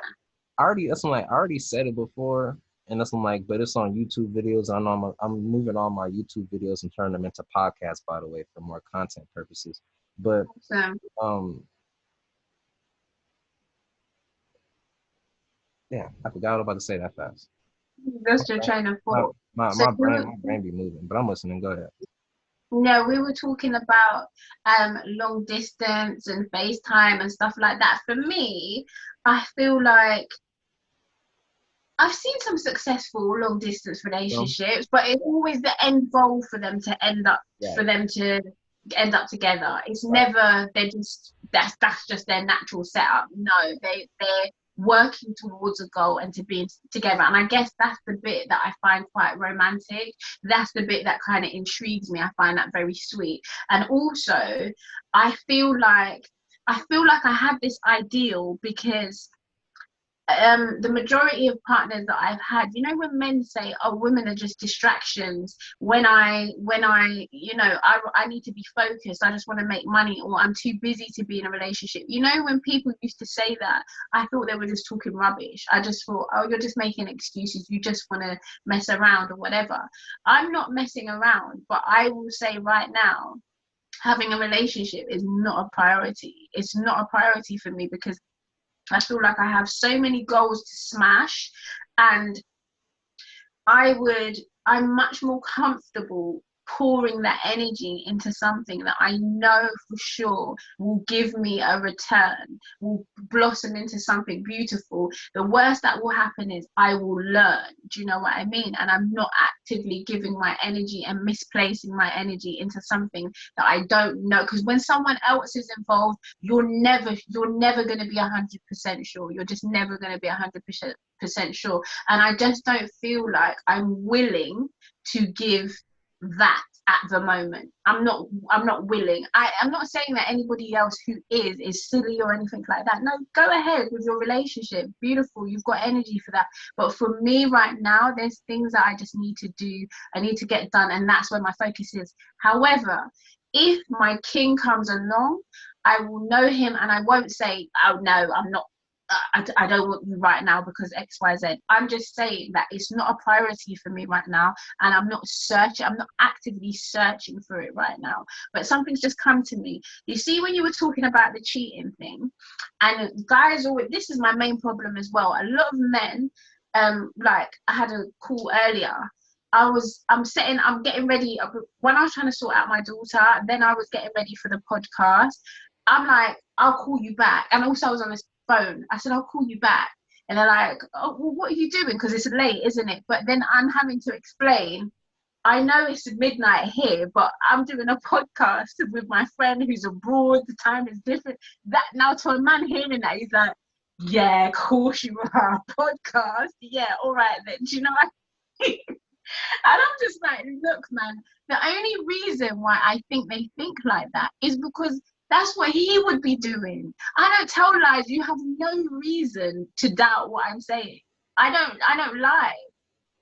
already that's what I'm like I already said it before, and that's what I'm like, but it's on YouTube videos. I know I'm moving all my YouTube videos and turning them into podcasts, by the way, for more content purposes. But So um, yeah, I forgot what I was about to say that fast. that's your train of My thought. my So my brain my brain be moving, but I'm listening. Go ahead. no, we were talking about long distance and FaceTime and stuff like that. For me, I feel like I've seen some successful long distance So relationships, but it's always the end goal for them to end up right, for them to end up together. It's right. never they're just that's just their natural setup. No, they're working towards a goal and to be together. And I guess that's the bit that I find quite romantic. That's the bit that kind of intrigues me. I find that very sweet. And also I feel like I have this ideal because the majority of partners that I've had, you know, when men say, "Oh, women are just distractions," I need to be focused. I just want to make money, or I'm too busy to be in a relationship. You know, when people used to say that, I thought they were just talking rubbish. I just thought, "Oh, you're just making excuses. You just want to mess around or whatever." I'm not messing around, but I will say right now, having a relationship is not a priority. It's not a priority for me because I feel like I have so many goals to smash, and I would, I'm much more comfortable pouring that energy into something that I know for sure will give me a return, will blossom into something beautiful. The worst that will happen is I will learn. Do you know what I mean? And I'm not actively giving my energy and misplacing my energy into something that I don't know. Because when someone else is involved, you're never going to be 100% sure. You're just never going to be 100% sure, and I just don't feel like I'm willing to give that at the moment. I'm not willing. I'm not saying that anybody else who is silly or anything like that. No, go ahead with your relationship. Beautiful. You've got energy for that. But for me right now, there's things that I just need to do. I need to get done, and that's where my focus is. However, if my king comes along, I will know him and I won't say, "Oh no, I'm not, I don't want you right now because XYZ." I'm just saying that it's not a priority for me right now, and I'm not actively searching for it right now. But something's just come to me. You see, when you were talking about the cheating thing, and guys always, this is my main problem as well. A lot of men, like I had a call earlier. I'm getting ready. When I was trying to sort out my daughter, then I was getting ready for the podcast. I'm like, "I'll call you back." And also, I was on this phone. I said, "I'll call you back." And they're like, "Oh, well, what are you doing? Because it's late, isn't it?" But then I'm having to explain, I know it's midnight here, but I'm doing a podcast with my friend who's abroad. The time is different. That now to a man hearing that, he's like, "Yeah, of course you are. Podcast. Yeah, all right then." Do you know what I mean? And I'm just like, look, man, the only reason why I think they think like that is because that's what he would be doing. I don't tell lies. You have no reason to doubt what I'm saying. I don't lie.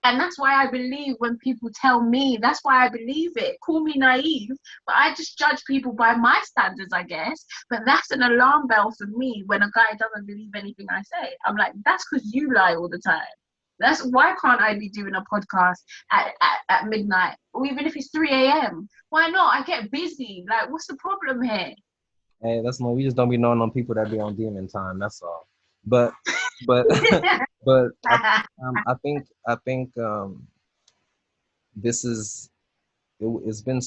And that's why I believe when people tell me, that's why I believe it. Call me naive, but I just judge people by my standards, I guess. But that's an alarm bell for me when a guy doesn't believe anything I say. I'm like, that's because you lie all the time. That's why can't I be doing a podcast at midnight or even if it's 3 a.m.? Why not? I get busy. Like, what's the problem here? Hey, that's no. We just don't be knowing on people that be on demon time. That's all. But but but I think this is it's been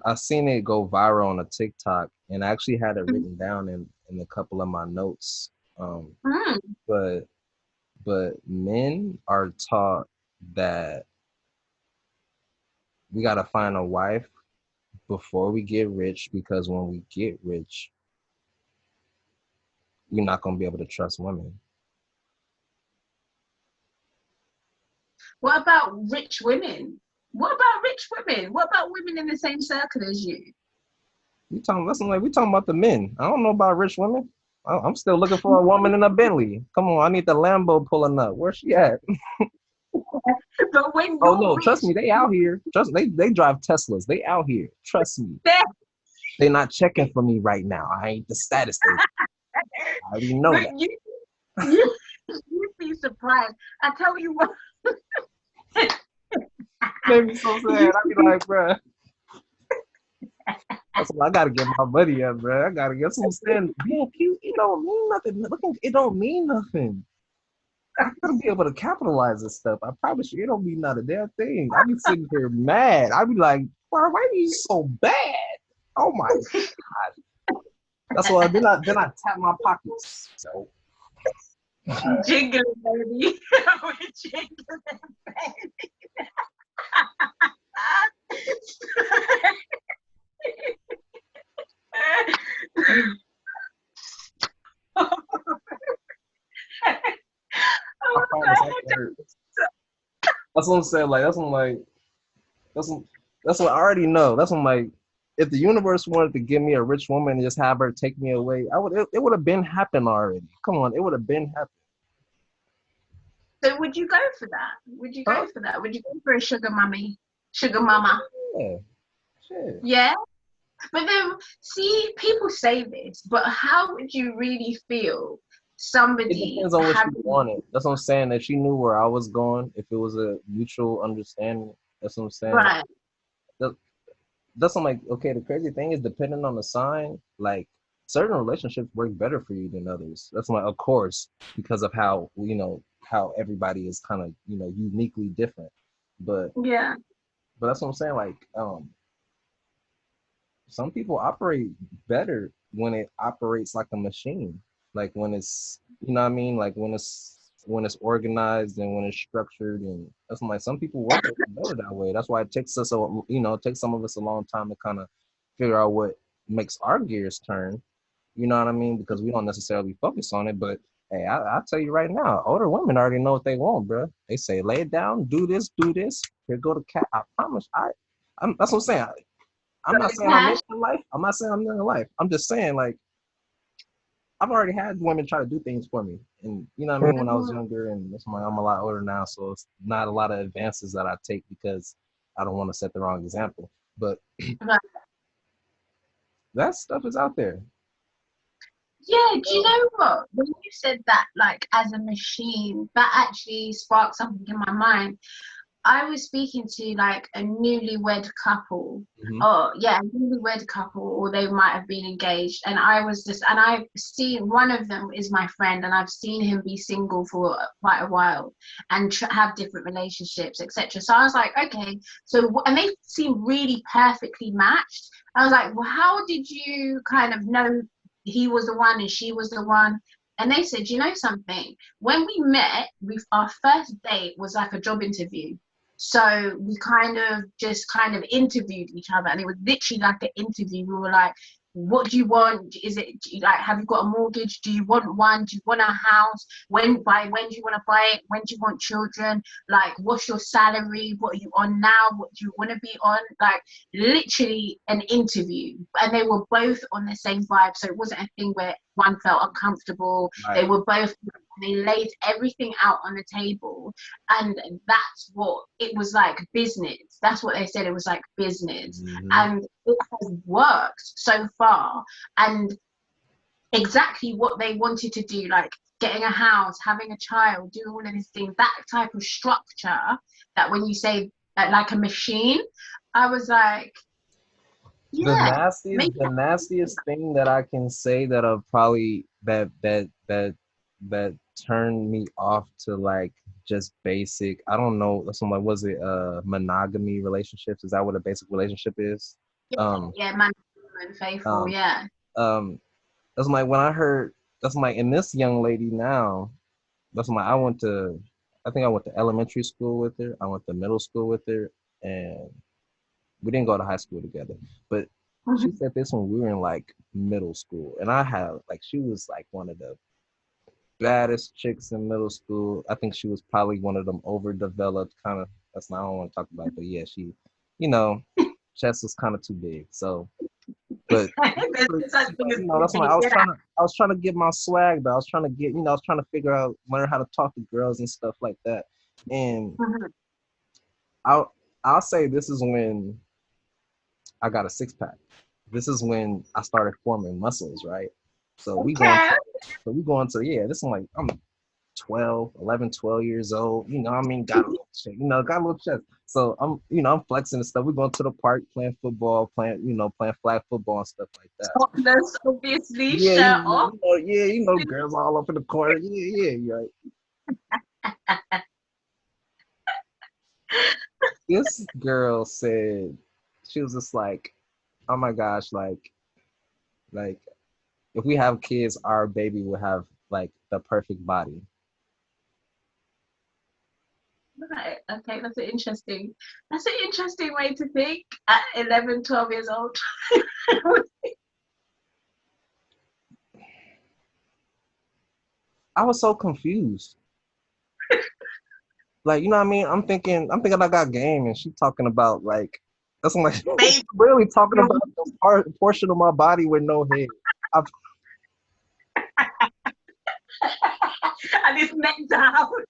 I've seen it go viral on a TikTok, and I actually had it written down in a couple of my notes. Um, Mm. but men are taught that we gotta find a wife before we get rich, because when we get rich, we're not gonna be able to trust women. What about rich women? What about rich women? What about women in the same circle as you? We talking about the men. I don't know about rich women. I'm still looking for a woman in a Bentley. Come on, I need the Lambo pulling up. Where's she at? But when Oh you're no, trust rich, me, they out here. Trust me, they drive Teslas. They out here. Trust me. they're They not checking for me right now. I ain't the status agent. I already know but that. you you'd be surprised. I tell you what, Made me so sad. you, I be like, bruh, that's what I gotta get my money up, bruh. I gotta get some stand. Being cute, it don't mean nothing. Looking, it don't mean nothing. I gotta be able to capitalize this stuff. I promise you, it don't mean not a damn thing. I be sitting here mad. I be like, why are you so bad? Oh my god. That's why then I tap my pockets. So jingling, baby. We're jingling, baby. I promise I can hurt. That's what I'm saying. Like that's what, that's what I already know. That's what I'm like. If the universe wanted to give me a rich woman and just have her take me away, it would have been happened already. Come on, it would have been happened. So would you go for that? Would you Huh? go for that? Would you go for a sugar mummy? Sugar mama? Yeah. Shit. Yeah. But then see, people say this, but how would you really feel It somebody depends on what she having wanted. That's what I'm saying. If she knew where I was going, if it was a mutual understanding, that's what I'm saying. right? That, that's what I'm like, okay, the crazy thing is depending on the sign, like certain relationships work better for you than others. That's why, of course, because of how, how everybody is kind of, uniquely different. But Yeah. that's what I'm saying. Like, some people operate better when it operates like a machine, like when it's, what I mean, like when it's organized and when it's structured. And that's why some people work better that way. That's why it takes us it takes some of us a long time to kind of figure out what makes our gears turn. You know what I mean? Because we don't necessarily focus on it. But hey, I'll tell you right now, older women already know what they want, bro. They say, lay it down, do this, do this. Here go the cat. I promise. That's what I'm saying. I'm not saying I'm in Cash. life. I'm not saying I'm in life. I'm just saying, like, I've already had women try to do things for me. And you know what I mean? When I was younger, and that's why I'm a lot older now. So it's not a lot of advances that I take because I don't want to set the wrong example. But that stuff is out there. Yeah, do you know what? When you said that, like as a machine, that actually sparked something in my mind. I was speaking to like a newlywed couple. Mm-hmm. Oh, yeah, a newlywed couple, or they might have been engaged. And I've seen one of them is my friend, and I've seen him be single for quite a while and have different relationships, etc. So I was like, okay, and they seem really perfectly matched. I was like, well, how did you kind of know he was the one and she was the one? And they said, you know something? When we met, our first date was like a job interview. So we kind of interviewed each other, and it was literally like an interview. We were like, what do you want? Like, have you got a mortgage? Do you want one? Do you want a house? When do you want to buy it? When do you want children? Like, what's your salary? What are you on now? What do you want to be on? Like, literally an interview. And they were both on the same vibe. So it wasn't a thing where one felt uncomfortable. They Right. were both, they laid everything out on the table, and that's what it was like, business. That's what they said, it was like business. Mm-hmm. And it has worked so far, and exactly what they wanted to do, like getting a house, having a child, doing all of these things, that type of structure, that when you say that like a machine, I was like, The yeah, nastiest, maybe. the nastiest thing that I can say that I've probably that turned me off to like just basic. I don't know. Someone was it monogamy relationships? Is that what a basic relationship is? Um, Yeah, man and faithful, um, yeah. um. That's like when I heard. That's like in this young lady now. That's like I went to. I think I went to elementary school with her. I went to middle school with her, and we didn't go to high school together. But she said this when we were in like middle school, and I had like she was like one of the baddest chicks in middle school. I think she was probably one of them overdeveloped kind of. That's not I don't want to talk about, but yeah, she, you know, chest was kind of too big. So, but There's such thing as that's why big. Yeah. I was trying to get my swag, but I was trying to get, I was trying to figure out, learn how to talk to girls and stuff like that. And Mhm. I'll say this is when I got a six pack. This is when I started forming muscles, right? So Okay. we going to, yeah, this is like, I'm 12 years old, I mean, got a little shit, got a little chest. So I'm flexing and stuff. We're going to the park, playing football, playing flag football and stuff like that. Topless, obviously, Yeah, shirt off. girls all up in the corner. Yeah, you're right. This girl said, she was just like, oh my gosh, like if we have kids, our baby will have like the perfect body. Right. Okay, that's an interesting way to think at 11, 12 years old. I was so confused. Like, you know what I mean? I'm thinking I got game, and she talking about like, that's what I'm like, she's Baby, really talking about the portion of my body with no head. I, and it's meant to happen.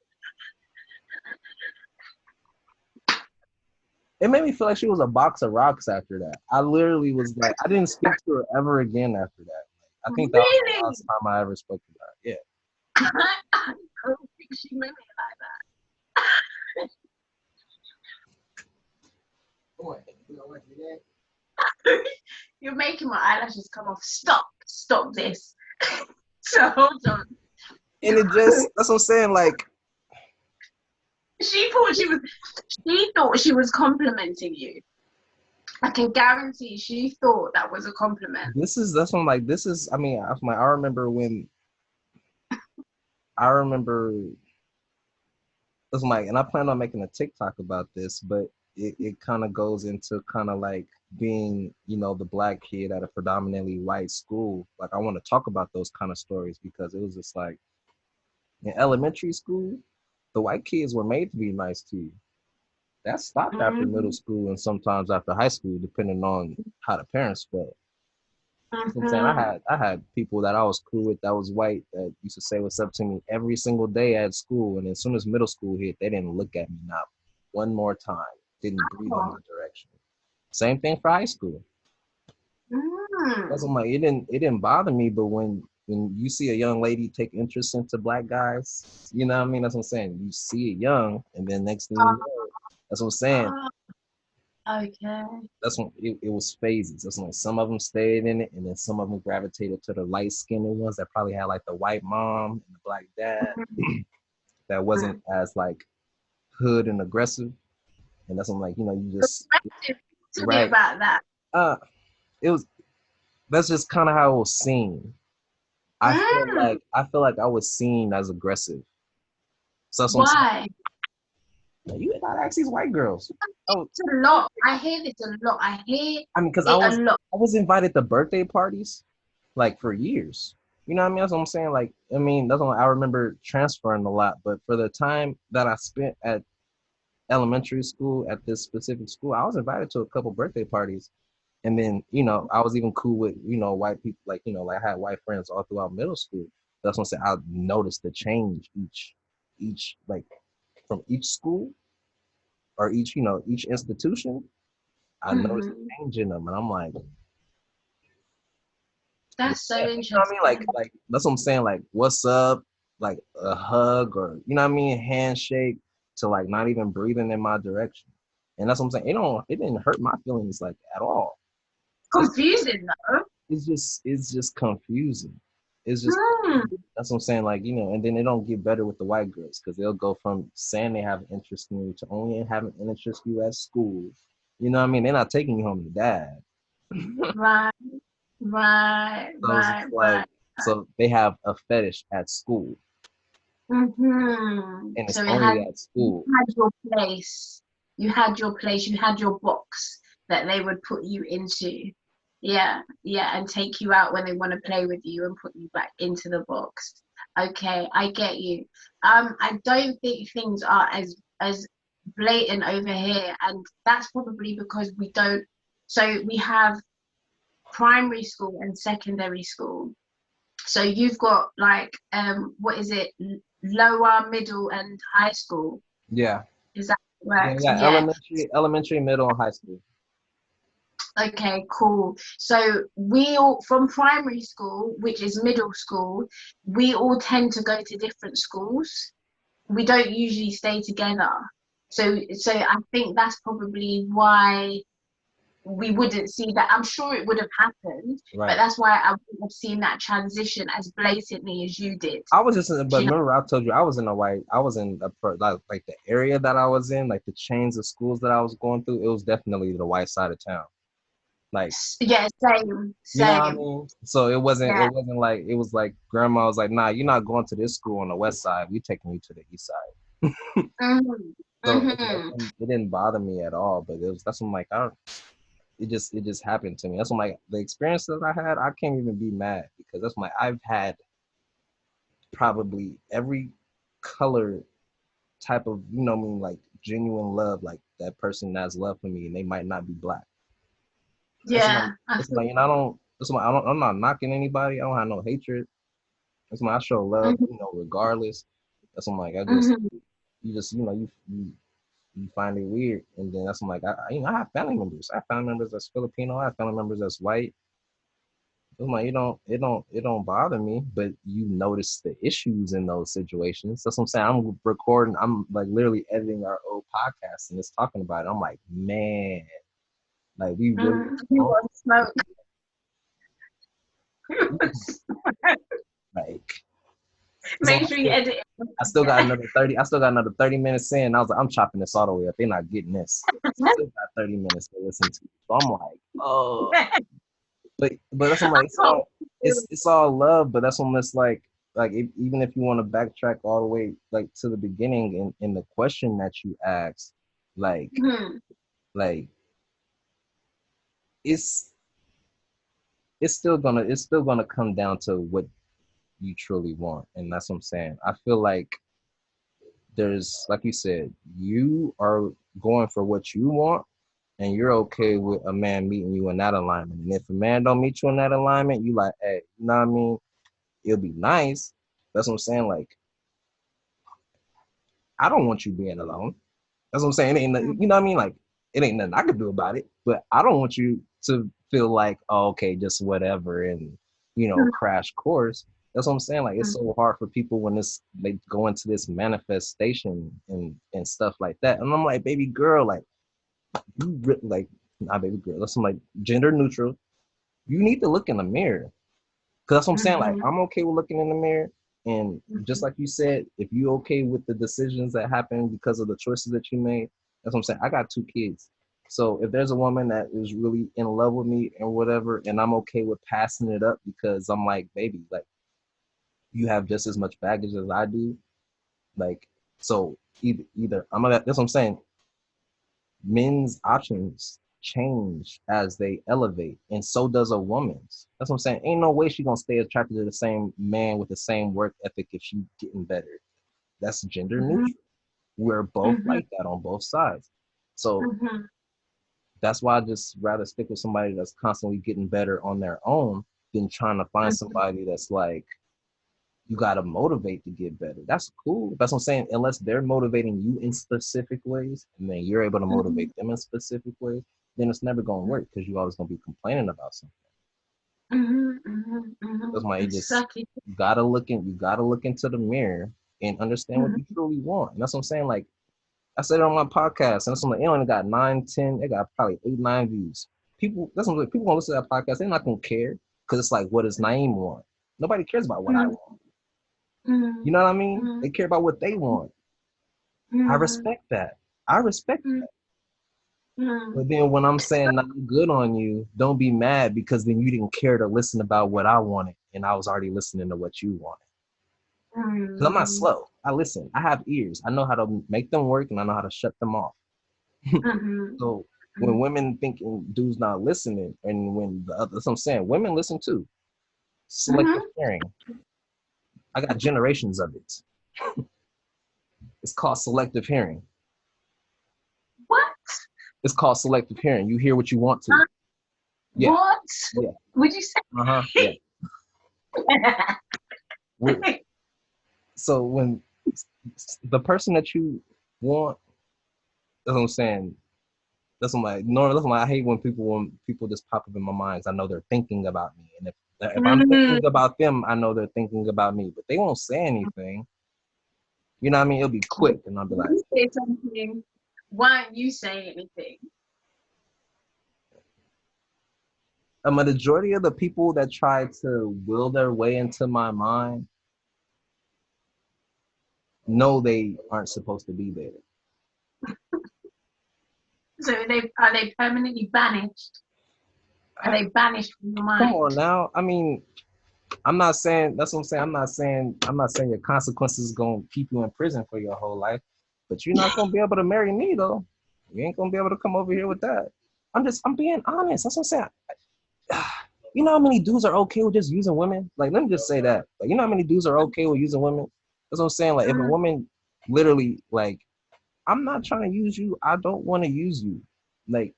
it made me feel like she was a box of rocks after that. I literally was like, I didn't speak to her ever again after that. I think that was the Really? last time I ever spoke to her. Yeah. I don't think she meant it like that. You're making my eyelashes come off. Stop this. So hold on. And that's what I'm saying. Like, She thought she was complimenting you. I can guarantee she thought that was a compliment. that's when like, I mean, I remember it's like, and I plan on making a TikTok about this, but it kind of goes into kind of like being, the black kid at a predominantly white school. Like, I want to talk about those kind of stories because it was just like in elementary school, the white kids were made to be nice to you. That stopped after middle Mm-hmm. school and sometimes after high school, depending on how the parents felt. You know what I'm saying, Mm-hmm. I had people that I was cool with that was white that used to say what's up to me every single day at school, and as soon as middle school hit, they didn't look at me not one more time, didn't breathe in Oh. my direction. Same thing for high school. That's Mm. what I'm like. It didn't bother me, but when you see a young lady take interest into black guys, you know what I mean. That's what I'm saying. You see it young, and then next thing you know, that's what I'm saying. Oh, okay. That's when it was phases. That's when some of them stayed in it, and then some of them gravitated to the light skinned ones that probably had like the white mom and the black dad that wasn't as like hood and aggressive. And that's when like, you just Perspective to me right. about that. Uh it was That's just kind of how it was seen. Mm. I feel like I was seen as aggressive. So that's what I'm saying. Why? You gotta ask these white girls. Oh, It's a lot. I hear this a lot. I hear I mean, because it a lot. I was invited to birthday parties like for years. You know what I mean? That's what I'm saying. Like, I mean, that's what I remember transferring a lot. But for the time that I spent at elementary school at this specific school, I was invited to a couple birthday parties. And then, I was even cool with, white people, like, like I had white friends all throughout middle school. That's what I'm saying. I noticed the change each, like from each school or each institution. I noticed a Mhm. change in them. And I'm like, That's so yeah, you know what I mean? interesting. Like that's what I'm saying. Like, what's up? Like a hug or you know what I mean, handshake to like not even breathing in my direction. And that's what I'm saying. It didn't hurt my feelings like at all. It's Confusing though. it's just confusing. It's just Mm. that's what I'm saying. Like, and then it don't get better with the white girls because they'll go from saying they have an interest in you to only having an interest in you at school. You know what I mean? They're not taking you home to dad. Right, right, So it's just right, like, right. so they have a fetish at school, Mm-hmm. and it's So only at you school. had your place. You had your place. You had your box that they would put you into. Yeah, yeah, and take you out when they want to play with you and put you back into the box. Okay, I get you. I don't think things are as blatant over here, and that's probably because we don't. So we have primary school and secondary school. So you've got like what is it? Lower, middle, and high school. Yeah. Is that Yeah, correct? yeah. Yeah. Elementary, middle, and high school. Okay, cool. So we all from primary school, which is middle school, we all tend to go to different schools. We don't usually stay together. So I think that's probably why we wouldn't see that. I'm sure it would have happened, but Right. that's why I wouldn't have seen that transition as blatantly as you did. I was just in, Do but you know? remember I told you I was in a white. I was in like the area that I was in, like the chains of schools that I was going through. It was definitely the white side of town. Like, Yeah, same, you know what I same. mean? So it Yeah. wasn't like it was like grandma was like, nah, you're not going to this school on the west side. We taking you to the east side. Mhm. So Mhm. it didn't bother me at all. But that's when I'm like, it just happened to me. That's when like the experience that I had, I can't even be mad because that's my I've had probably every color type of, you know what I mean, like genuine love, like that person that's love for me and they might not be black. Yeah. I It's feel like, you know, I'm not knocking anybody. I don't have no hatred. It's why I show love, mhm, you know, regardless. That's when like mhm, you just, you know, you find it weird. And then that's when like you know, I have family members. I have family members that's Filipino, I have family members that's white. I'm like, it don't bother me, but you notice the issues in those situations. That's what I'm saying. I'm recording, I'm like literally editing our old podcast and it's talking about it. I'm like, man, like we really mhm. You don't want smoke? like that's what Make I sure you said. edit it. I still got another 30 minutes in. I was like, I'm chopping this all the way up. They're not getting this. Still got 30 minutes to listen to. So I'm like, oh, but that's what I'm like, it's all love, but that's when it's like even if you want to backtrack all the way like to the beginning in the question that you asked, like Mhm, like it's it's still gonna come down to what you truly want. And that's what I'm saying. I feel like there's like you said, you are going for what you want and you're okay with a man meeting you in that alignment. And if a man don't meet you in that alignment, you like, hey, you know what I mean? It'll be nice. That's what I'm saying. Like, I don't want you being alone. That's what I'm saying. It ain't nothing, you know what I mean? Like, it ain't nothing I can do about it. But I don't want you to feel like, oh, okay, just whatever and you know, mhm, crash course. That's what I'm saying. Like, it's so hard for people when they go into this manifestation and stuff like that. And I'm like, baby girl, like like not baby girl. That's like gender neutral. You need to look in the mirror. Cause that's what I'm saying. Like, mhm, I'm okay with looking in the mirror. And just mhm, like you said, if you okay with the decisions that happen because of the choices that you made, that's what I'm saying. I got 2 kids. So if there's a woman that is really in love with me and whatever, and I'm okay with passing it up because I'm like, baby, like you have just as much baggage as I do. Like, so either I'm gonna that's what I'm saying. Men's options change as they elevate, and so does a woman's. That's what I'm saying. Ain't no way she gonna stay attracted to the same man with the same work ethic if she getting better. That's gender mhm, neutral. We're both mhm, like that on both sides. So mhm, that's why I just rather stick with somebody that's constantly getting better on their own than trying to find mhm, somebody that's like you got to motivate to get better. That's cool. That's what I'm saying. Unless they're motivating you in specific ways and then you're able to mhm, motivate them in specific ways, then it's never going to work because you're always going to be complaining about something. mhm, mhm, That's mhm. why Exactly. you gotta look into the mirror and understand what you Mhm, truly want. And that's what I'm saying. Like I said it on my podcast, and it's on the it only got 9, 10, it got probably 8, 9 views. People gonna listen to that podcast, they're not gonna care because it's like what does Naeem want? Nobody cares about what I mhm, want. You mhm, know what I mean? mhm, They care about what they want. I mhm, respect that. I respect mhm, that. mhm, But then when I'm saying not good on you, don't be mad because then you didn't care to listen about what I wanted and I was already listening to what you wanted. Because I'm not mhm, slow. I listen. I have ears. I know how to make them work and I know how to shut them off. mhm, So when women thinking dudes not listening and when the other, that's what I'm saying, women listen too. mhm, Selective hearing. I got generations of it. It's called selective hearing. What? It's called selective hearing. You hear what you want to. Yeah. What? Yeah. Would you say? Yeah. So when the person that you want, that's what I'm saying. That's what I hate when people just pop up in my mind. 'Cause I know they're thinking about me, and if I'm thinking about them, I know they're thinking about me. But they won't say anything. You know what I mean? It'll be quick, and I'll be like, You say something. Why don't you say anything? a majority of the people that try to will their way into my mind know they aren't supposed to be there. So are they permanently banished? Are they banished from your mind? Come on now. I mean, I'm not saying that's what I'm saying. I'm not saying your consequences gonna keep you in prison for your whole life, but you're not gonna be able to marry me though. You ain't gonna be able to come over here with that. I'm being honest. That's what I'm saying. You know how many dudes are okay with just using women? Like, let me just say that. Like, you know how many dudes are okay with using women? That's what I'm saying. Like, if a woman literally, like, I'm not trying to use you. I don't want to use you. Like,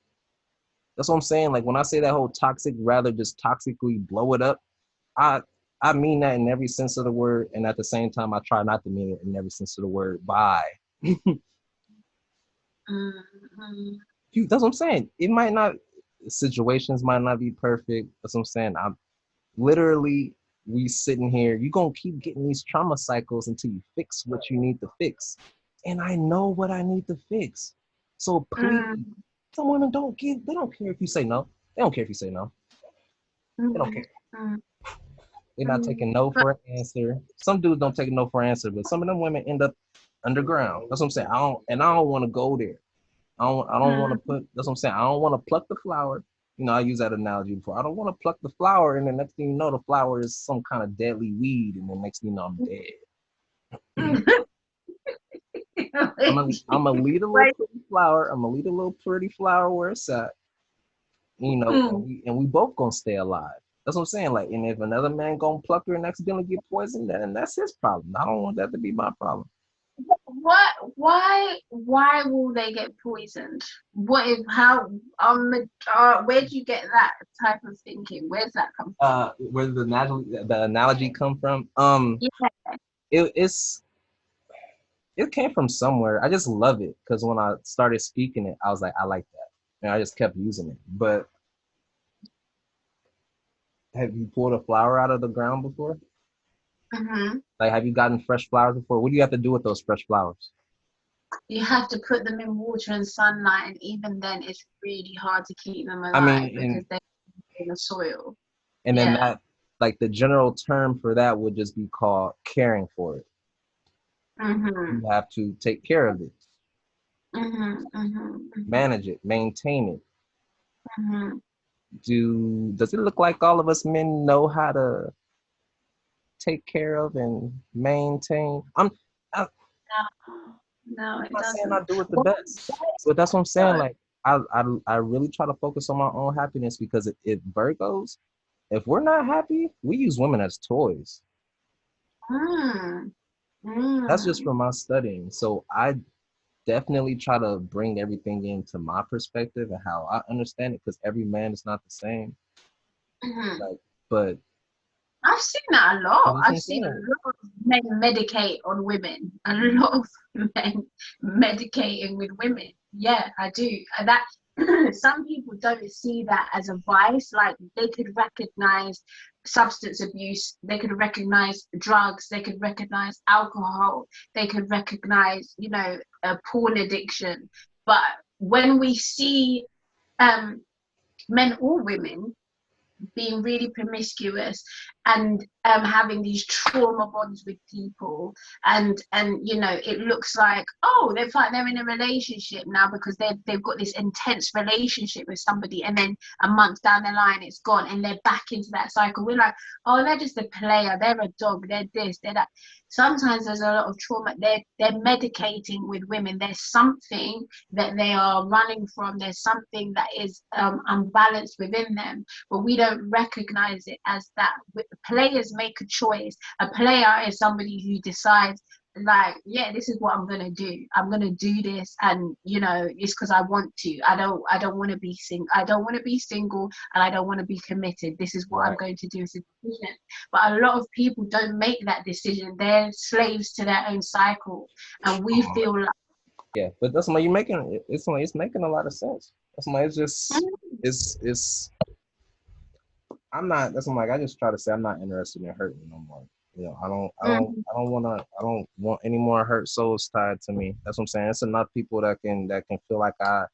that's what I'm saying. Like, when I say that whole toxic, rather just toxically blow it up, I I mean that in every sense of the word, and at the same time, I try not to mean it in every sense of the word. Bye. Mm-hmm. That's what I'm saying. It might not, situations might not be perfect. That's what I'm saying. I'm literally, we sitting here. You're gonna keep getting these trauma cycles until you fix what you need to fix. And I know what I need to fix. So please, some women they don't care if you say no. They don't care if you say no. They don't care. They're not taking no for an answer. Some dudes don't take no for an answer, but some of them women end up underground. That's what I'm saying. I don't want to go there. I don't want to put. That's what I'm saying. I don't want to pluck the flower. You know, I use that analogy before. I don't want to pluck the flower, and the next thing you know, the flower is some kind of deadly weed, and the next thing you know, I'm dead. I'm gonna leave a little pretty flower. I'm gonna leave a little pretty flower where it's at. You know, and we both gonna stay alive. That's what I'm saying. Like, and if another man gonna pluck her and accidentally get poisoned, then that's his problem. I don't want that to be my problem. What? Why will they get poisoned? What if how? Where do you get that type of thinking? Where's that come from? Where the analogy come from? Yeah. It came from somewhere. I just love it because when I started speaking it, I was like, I like that, and I just kept using it. But have you pulled a flower out of the ground before? Mm-hmm. Like, have you gotten fresh flowers before? What do you have to do with those fresh flowers? You have to put them in water and sunlight, and even then, it's really hard to keep them alive I mean, because they're in the soil. and then that, like, the general term for that would just be called caring for it. Mm-hmm. You have to take care of it, Mm-hmm. manage it, maintain it. Mm-hmm. Does it look like all of us men know how to take care of and maintain? No, it I'm not saying doesn't. I do it the best, but that's what I'm saying. Like, I really try to focus on my own happiness because if Virgos, if we're not happy, we use women as toys. That's just from my studying. So I definitely try to bring everything into my perspective and how I understand it because every man is not the same. Like, but I've seen that a lot. I've saying. seen a lot of men medicate on women. A lot of men medicating with women. Yeah, I do. And that some people don't see that as a vice. Like, they could recognize substance abuse, they could recognize drugs, they could recognize alcohol, they could recognize, a porn addiction. But when we see men or women being really promiscuous and having these trauma bonds with people, and it looks like, oh, they're in a relationship now because they've got this intense relationship with somebody, and then a month down the line it's gone and they're back into that cycle. We're like, oh, they're just a player, they're a dog, they're this, they're that. sometimes there's a lot of trauma. They're medicating with women. There's something that they are running from. There's something that is unbalanced within them, but we don't recognize it as that. Players make a choice. A player is somebody who decides, like, yeah, this is what I'm gonna do. I'm gonna do this, and it's because I want to. I don't want to be single. I don't want to be single, and I don't want to be committed. This is what I'm Right. going to do. It's a decision. But a lot of people don't make that decision. They're slaves to their own cycle, and we feel like, Yeah, but that's why you're making it's making a lot of sense. That's why it's just it's I'm not. That's what I'm like. I just try to say I'm not interested in hurting no more. mm, I don't want any more hurt souls tied to me. That's what I'm saying. It's enough people that can feel like I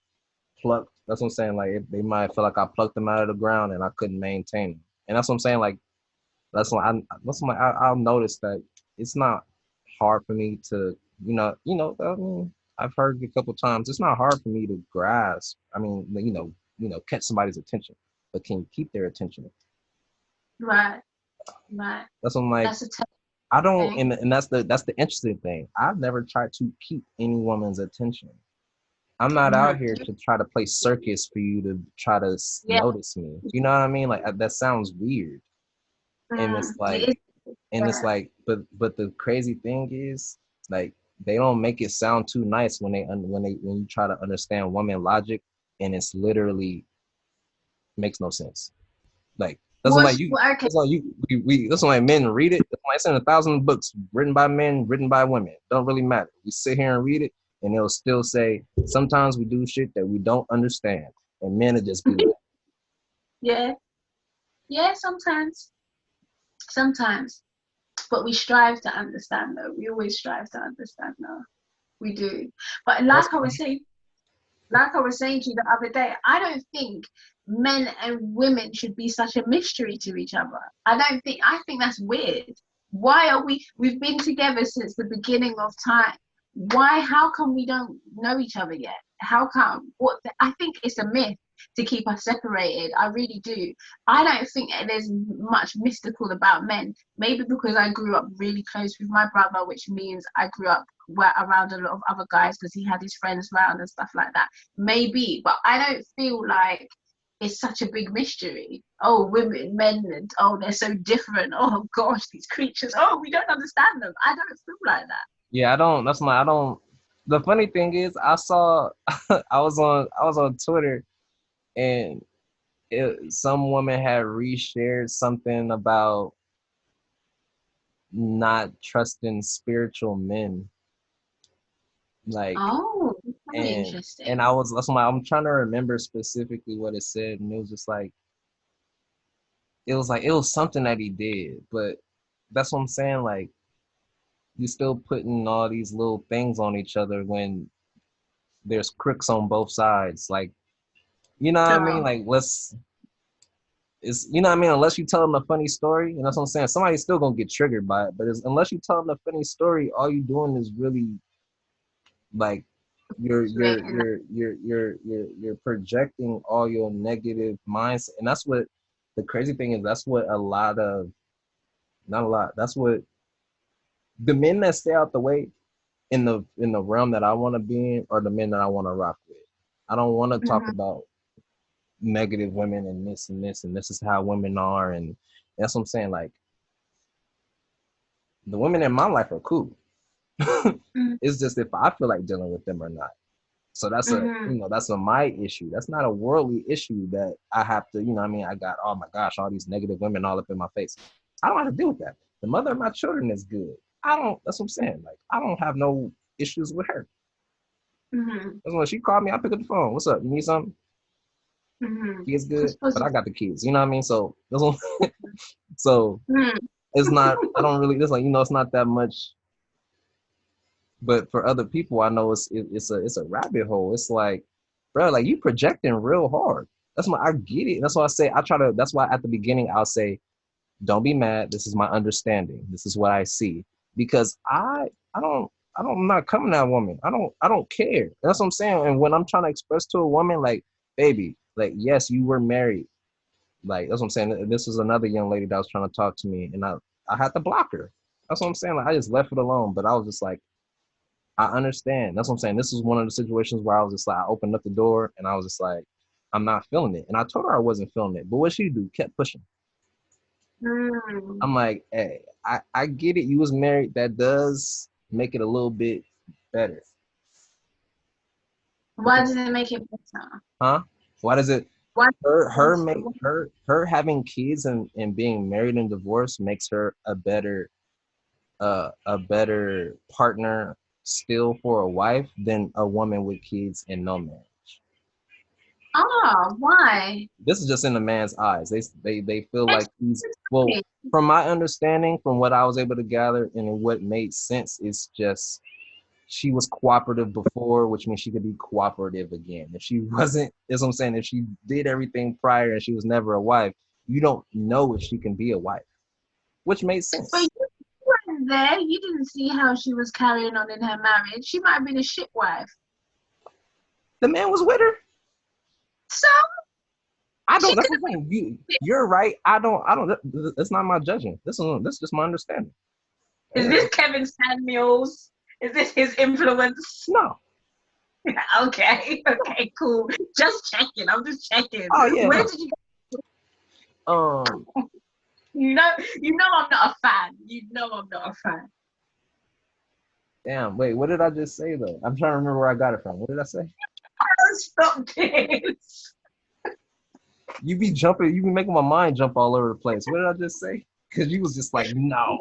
plucked. That's what I'm saying. Like they might feel like I plucked them out of the ground and I couldn't maintain them. And that's what I'm saying. Like I'll notice that it's not hard for me to I mean, I've heard it a couple times. It's not hard for me to grasp. I mean, catch somebody's attention, but can you keep their attention? right, right. That's what I'm like. That's a tough I don't, thing. and that's the interesting thing. I've never tried to keep any woman's attention. I'm not out Mhm. here to try to play circus for you to try to Yeah. notice me. You know what I mean? Like that sounds weird. And it's like, It is. Yeah. but the crazy thing is, like, they don't make it sound too nice when you try to understand woman logic, and it's literally makes no sense. Like that's why What's you okay? that's why you we that's why men read it. That's why it's in 1,000 books written by men, written by women. Don't really matter. We sit here and read it, and it'll still say sometimes we do shit that we don't understand, and men will just be like, Yeah. Yeah. Sometimes, but we strive to understand. Though we always strive to understand. Though we do. But that's like I was saying to you the other day, I don't think men and women should be such a mystery to each other. I think that's weird. Why are we've been together since the beginning of time. How come we don't know each other yet? How come? I think it's a myth to keep us separated. I really do. I don't think there's much mystical about men. Maybe because I grew up really close with my brother, which means I grew up around a lot of other guys because he had his friends around and stuff like that. Maybe, but I don't feel like it's such a big mystery. Oh, women, men, and oh, they're so different. Oh gosh, these creatures. Oh, we don't understand them. I don't feel like that. yeah. I don't. That's my. I don't. The funny thing is, I saw I was on Twitter, and some woman had reshared something about not trusting spiritual men, like, Oh, that's very and interesting. I was that's why I'm trying to remember specifically what it said, and it was just like it was something that he did, but that's what I'm saying. Like, you still putting all these little things on each other when there's crooks on both sides. Like, you know what I mean? Sure. Like, let's it's you know what I mean. Unless you tell them a funny story, and that's what I'm saying. Somebody's still gonna get triggered by it, but unless you tell them a funny story, all you doing is really like you're projecting all your negative mindset, and that's what the crazy thing is. That's what a lot of not a lot. That's what the men that stay out the way in the realm that I want to be in are the men that I want to rock with. I don't want to talk Mhm. about negative women and this is how women are, and that's what I'm saying. Like, the women in my life are cool. Mhm. It's just if I feel like dealing with them or not. So Mhm. that's a my issue. That's not a worldly issue that I have to, I mean, I got, oh my gosh, all these negative women all up in my face. I don't have to deal with that. The mother of my children is good. That's what I'm saying. Like, I don't have no issues with her. Mhm. That's when she called me, I pick up the phone. What's up? You need something? Mhm. Kids That's good, but I positive. got the kids. You know what I mean? So so Mhm. it's not. I don't really. It's like, it's not that much. But for other people, I know it's a rabbit hole. It's like, bro, like, you projecting real hard. That's why I get it. That's why I say I try to. That's why at the beginning I'll say, don't be mad. This is my understanding. This is what I see. Because I'm not coming at a woman. I don't care. That's what I'm saying. And when I'm trying to express to a woman, like, baby, like, yes, you were married. Like, that's what I'm saying. This was another young lady that was trying to talk to me, and I had to block her. That's what I'm saying. Like, I just left it alone. But I was just like, I understand. That's what I'm saying. This was one of the situations where I was just like, I opened up the door and I was just like, I'm not feeling it. And I told her I wasn't feeling it. But what she do? Kept pushing. Mm. I'm like, hey, I get it. You was married. That does make it a little bit better. Why does it make it better? Huh? Why does it Why? her having kids and being married and divorced makes her a better partner still for a wife than a woman with kids and no marriage. Ah, why? This is just in the man's eyes. They feel like he's well, from my understanding, from what I was able to gather and what made sense is just she was cooperative before, which means she could be cooperative again. If she wasn't, is what I'm saying, if she did everything prior and she was never a wife, you don't know if she can be a wife, which made But sense. you weren't there. You didn't see how she was carrying on in her marriage. She might have been a shit wife. The man was with her. So I she don't. That's could what I'm saying. You're right. I don't. I don't. That's not my judging. This is just my understanding. have. Is this Kevin Samuels? Is this his influence? No. Okay, okay, cool. Just checking. I'm just checking. Oh yeah. Where No. did you? Um. You know, I'm not a fan. You know, I'm not a fan. Damn. Wait. What did I just say though? I'm trying to remember where I got it from. What did I say? Oh, stop this. You be jumping. You be making my mind jump all over the place. What did I just say? Because you was just like, no.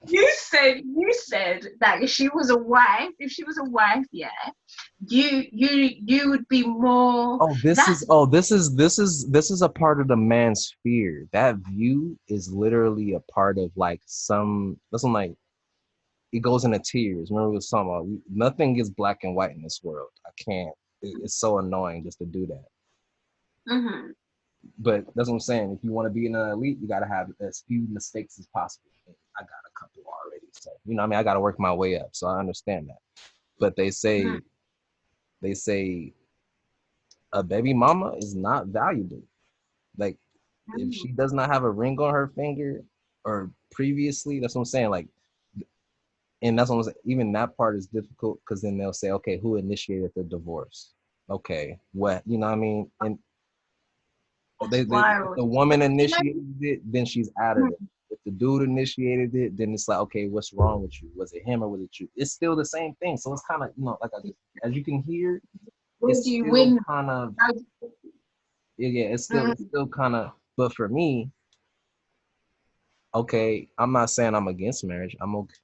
You said that if she was a wife, yeah, you would be more. Oh, this is That's oh, this is a part of the man's fear. That view is literally a part of like some. Listen, like it goes into tears. Remember, we was talking about nothing is black and white in this world. I can't. It's so annoying just to do that. hmm But that's what I'm saying. If you want to be in an elite, you got to have as few mistakes as possible. And I got a couple already, so you know, what I mean, I got to work my way up. So I understand that. But they say a baby mama is not valuable. Like if she does not have a ring on her finger or previously, that's what I'm saying. Like, and that's what I'm saying. Even that part is difficult because then they'll say, okay, who initiated the divorce? Okay, what you know what I mean? And that's if wild. the woman You know, initiated it, then she's out of it. If the dude initiated it, then it's like, okay, what's wrong with you? Was it him or was it you? It's still the same thing. So it's kind of, you know, like as you can hear, where it's do you still win? kind of, How yeah, mm, it's still kind of. But for me, okay, I'm not saying I'm against marriage. I'm okay.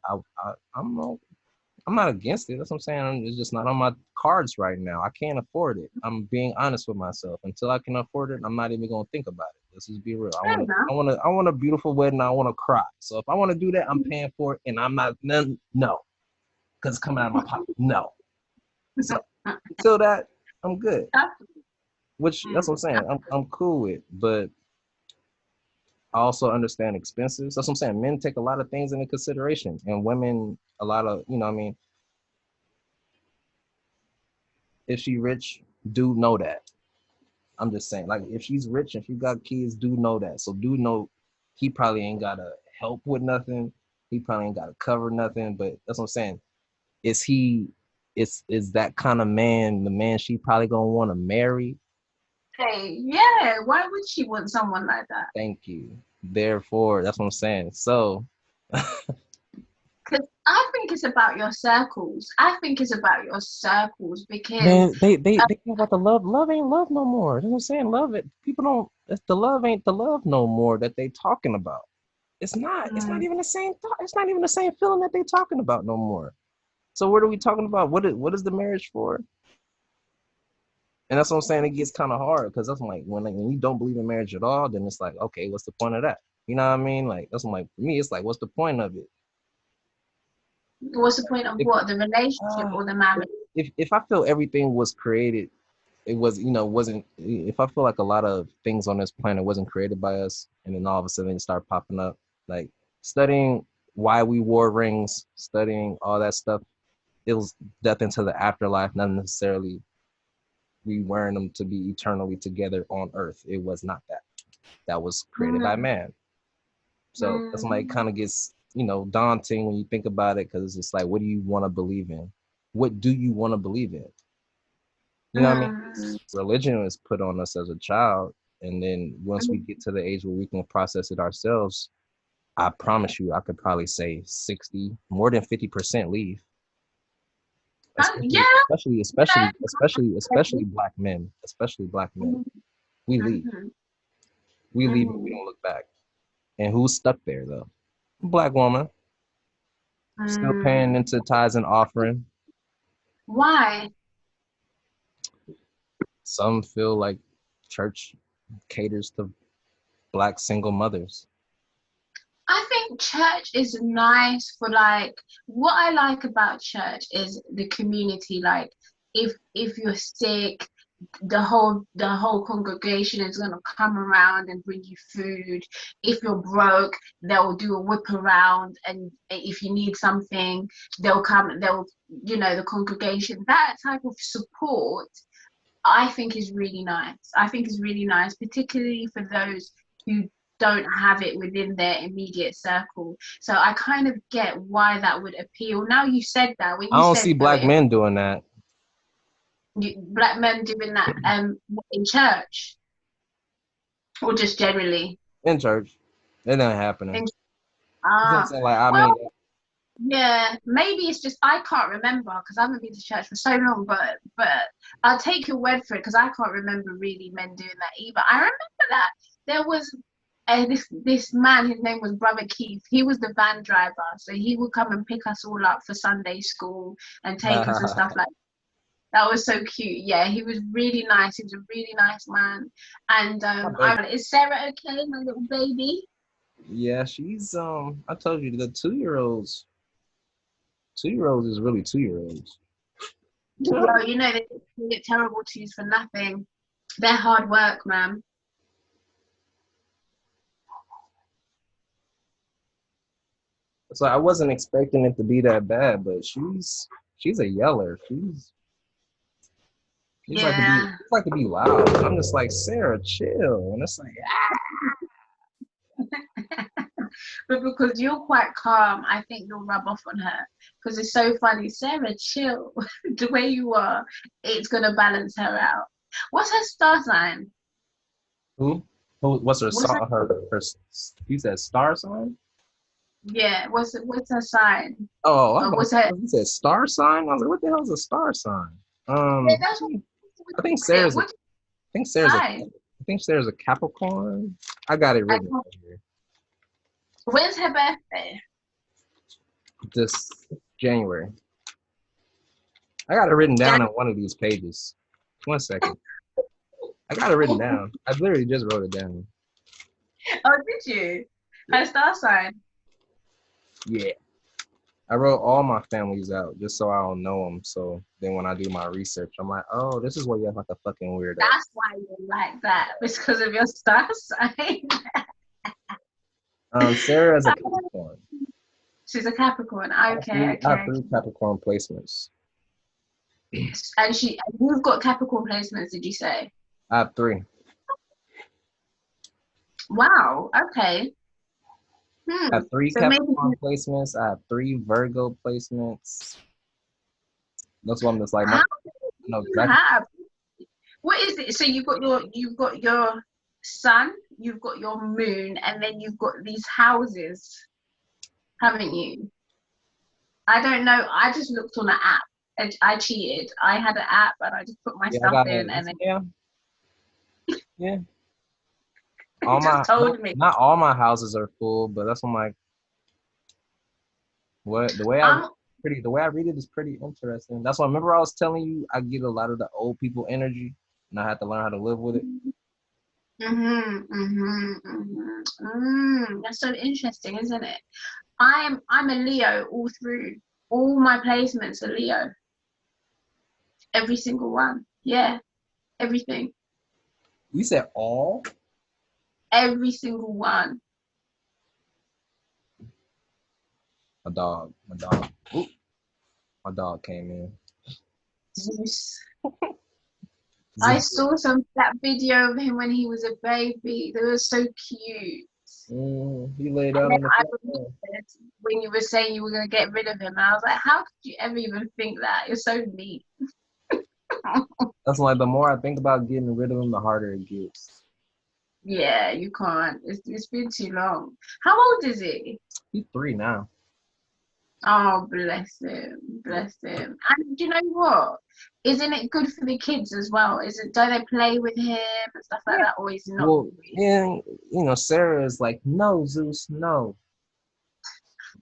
I'm not against it. That's what I'm saying. It's just not on my cards right now. I can't afford it. I'm being honest with myself. Until I can afford it, I'm not even gonna think about it. Let's just be real. fair enough. I want a beautiful wedding. I want to cry. So if I want to do that, I'm paying for it, and I'm not none. No, because it's coming out of my pocket. No. So until that, I'm good. Which that's what I'm saying. I'm cool with. But I also understand expenses. That's what I'm saying. Men take a lot of things into consideration, and women a lot of you know. What I mean, if she rich, do know that. I'm just saying, like, if she's rich and she got kids, do know that. So do know he probably ain't gotta help with nothing. He probably ain't gotta cover nothing. But that's what I'm saying. Is he? Is that kind of man the man she probably gonna want to marry? Hey, yeah. Why would she want someone like that? Thank you. Therefore, that's what I'm saying. So, Because I think it's about your circles. I think it's about your circles because man, they talk about the love. Love ain't love no more. You know what I'm saying? Love it. People don't. It's the love ain't the love no more that they talking about. It's not. It's not mm, even the same thought. It's not even the same feeling that they talking about no more. So what are we talking about? What is the marriage for? And that's what I'm saying. It gets kind of hard because that's like when you don't believe in marriage at all, then it's like, okay, what's the point of that? You know what I mean? Like that's what, like for me, it's like, what's the point of it? what's the point of If what? The relationship uh, or the marriage? if I feel everything was created, it was you know wasn't. If I feel like a lot of things on this planet wasn't created by us, and then all of a sudden they start popping up, like studying why we wore rings, studying all that stuff, it was death into the afterlife, not necessarily we wearing them to be eternally together on earth. It was not that. That was created by Mm, man. So that's like mm, kind of gets daunting when you think about it, because it's like, what do you want to believe in? What do you want to believe in? You know what I mean? Mm, Religion is put on us as a child, and then once we get to the age where we can process it ourselves, I promise you, I could probably say 60, more than 50% leave. yeah, Especially black men. Especially black men. We leave. mhm, We leave and we mhm, don't look back. And who's stuck there though? Black woman, still paying mm. into tithes and offering. Why? Some feel like church caters to black single mothers. I think church is nice for like what I like about church is the community. Like if you're sick, the whole congregation is gonna come around and bring you food. If you're broke, they'll do a whip around, and if you need something, they'll come. The congregation. That type of support, I think, is really nice. I think is really nice, particularly for those who don't have it within their immediate circle. So I kind of get why that would appeal. Now you said that, when I you don't said see though, black men doing that black men doing that in church or just generally in church. It ain't in, happening. You know what I'm ah saying? Like, well, yeah, maybe it's just I can't remember because I haven't been to church for so long, but I'll take your word for it because I can't remember really men doing that either. I remember that there was this man, his name was Brother Keith. He was the van driver, so he would come and pick us all up for Sunday school and take us and stuff like that. That was so cute. Yeah, he was really nice. He was a really nice man. And is Sarah okay, my little baby? yeah, she's I told you the 2-year-olds is really 2-year-olds. Well, they get terrible twos for nothing. They're hard work, man. So I wasn't expecting it to be that bad, but she's a yeller. She's Yeah. like to be loud. I'm just like, Sarah, chill. And it's like, But because you're quite calm, I think you'll rub off on her. Because it's so funny. Sarah, chill. The way you are, it's going to balance her out. What's her star sign? who? What's her What's her, song? Her you said star sign? yeah, what's her sign? Oh, I was Or about to what's say, her, you said star sign? I was like, what the hell is a star sign? yeah, that's what I think it. Sarah's a What's I think her Sarah's a sign? I think Sarah's a Capricorn. I got it written here. When's her birthday? This January. I got it written down Jan- on one of these pages. 1 second. I got it written down. I literally just wrote it down. Oh, did you? Her star sign? Yeah. I wrote all my families out just so I don't know them. So then when I do my research, I'm like, oh, this is why you have like a fucking weirdo. That's why you like that. It's because of your star sign. Sarah is a Capricorn. She's a Capricorn. I Okay, have okay. three Capricorn placements. And you've got Capricorn placements, did you say? I have three. Wow. Okay. I have three So maybe Capricorn placements. I have three Virgo placements. That's why I'm just like, how I know do you exactly. have? What is it? So you've got your sun, you've got your moon, and then you've got these houses, haven't you? I don't know. I just looked on an app. I cheated. I had an app and I just put my Yeah, I stuff got in, it. and then Yeah. it just told me. Not all my houses are full, but that's what I'm like, what Um. the way I read it is pretty interesting. That's why remember I was telling you I get a lot of the old people energy and I have to learn how to live with it. That's so interesting, isn't it? I'm a Leo all through. All my placements are Leo. Every single one. Yeah, everything. You said all? Every single one. My dog. Ooh, my dog came in. Zeus. I saw that video of him when he was a baby. They were so cute. He laid And out then on the I floor. remembered when you were saying you were going to get rid of him. And I was like, how could you ever even think that? You're so neat. That's why the more I think about getting rid of him, the harder it gets. Yeah, you can't. It's been too long. How old is he? He's 3 now. Oh, bless him, bless him. And do you know what? Isn't it good for the kids as well? Is it? Do they play with him and stuff like Yeah. that, or is it not Well, really? and Sarah is like, no, Zeus, no.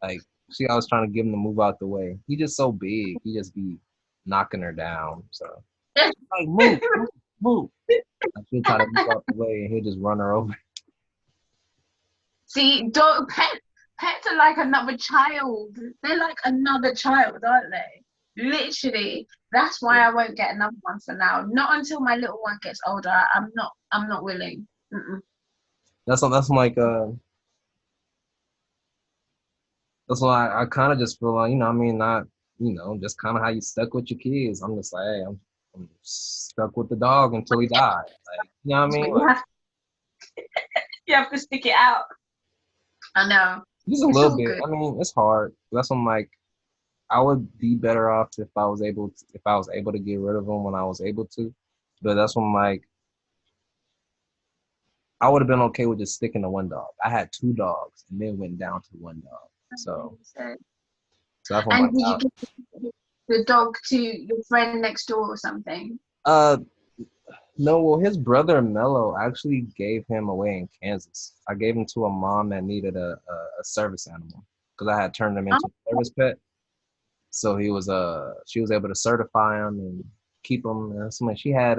Like she always trying to get him to move out the way. He just so big. He just be knocking her down. So like move, move, move. Like, she'll try to move out the way and he'll just run her over. See, dog pets are like another child. They're like another child, aren't they? Literally. That's why I won't get another one for now. Not until my little one gets older. I'm not willing. Mm-mm. That's like that's why I kind of just feel like, I mean, not, just kind of how you stuck with your kids. I'm just like, hey, I'm stuck with the dog until he died. Like, you know what I But mean? Like, you have to stick it out. I know. just a It's little all bit. good. I mean, it's hard. That's what I'm like, I would be better off if I was able to get rid of him when I was able to. But that's when I'm like, I would have been okay with just sticking to one dog. I had 2 dogs and then went down to one dog. So that's when I'm And like, did you give the dog to your friend next door or something? uh, no, well, his brother Mello actually gave him away in Kansas. I gave him to a mom that needed a service animal because I had turned him Oh, into a service pet. So she was able to certify him and keep him. She had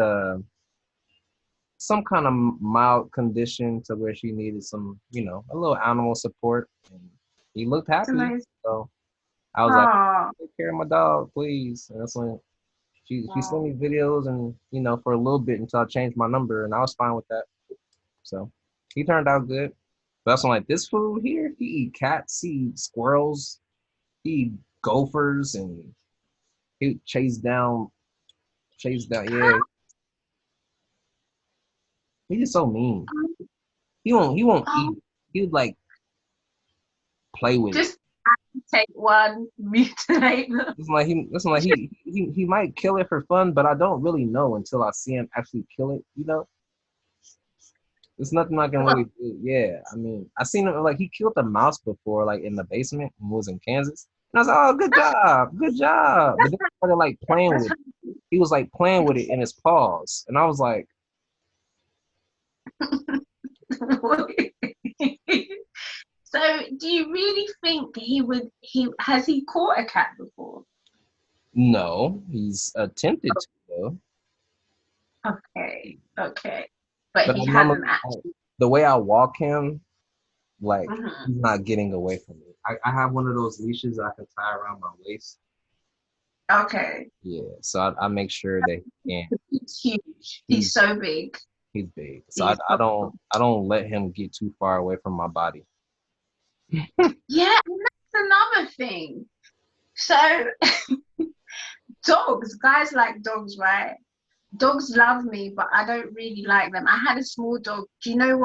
some kind of mild condition to where she needed some, a little animal support, and he looked it's happy. nice. So I was like, Oh, take care of my dog, please. And that's when she sent me videos, and for a little bit until I changed my number, and I was fine with that. So he turned out good. But that's when like this food here, he eat cats, he eat squirrels, he eat gophers, and he chase down. Yeah, he's just so mean. He won't oh, eat. He would like play with it. just take one, mutilate them. He might kill it for fun, but I don't really know until I see him actually kill it. There's nothing I can Well, really do. Yeah, I mean, I seen him like he killed a mouse before, like in the basement when he was in Kansas, and I was like, "Oh, good job, good job." But then he started like playing that's with it. He was like playing with it in his paws, and I was like, So, do you really think he would? He has he caught a cat before? "No, he's attempted to though." Okay, okay, but But he I hasn't normally, actually. the way I walk him, like Mhm. he's not getting away from me. I have one of those leashes I can tie around my waist. Okay, Yeah, so I make sure that he can't. he's huge. He's He's so big. he's big, so He's I don't let him get too far away from my body. yeah, and that's another thing. So, dogs, guys like dogs, right? Dogs love me, but I don't really like them. I had a small dog. Do you know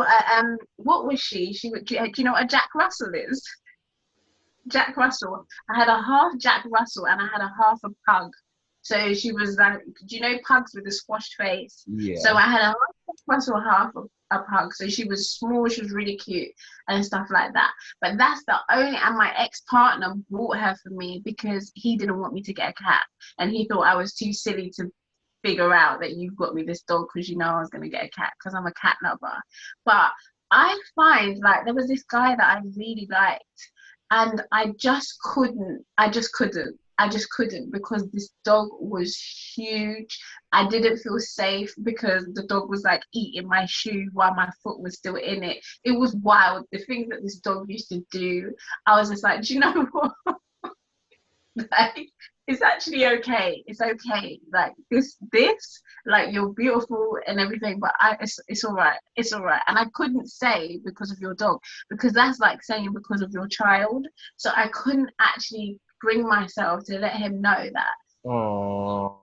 what was she? Do you know what a Jack Russell is? Jack Russell. I had a half Jack Russell and I had a half a pug. So she was like, do you know pugs with a squashed face? So Yeah. I had a half Jack Russell, half a pug. So she was small, she was really cute and stuff like that. But that's the only, and my ex-partner bought her for me because he didn't want me to get a cat. And he thought I was too silly to figure out that you've got me this dog because you know I was going to get a cat because I'm a cat lover. But I find like there was this guy that I really liked and I just couldn't because this dog was huge. I didn't feel safe because the dog was like eating my shoe while my foot was still in it. It was wild. The things that this dog used to do, I was just like, do you know what? Like, it's actually okay. It's okay. Like like you're beautiful and everything, but it's all right. It's all right. And I couldn't say because of your dog because that's like saying because of your child. So I couldn't actually bring myself to let him know that. Oh.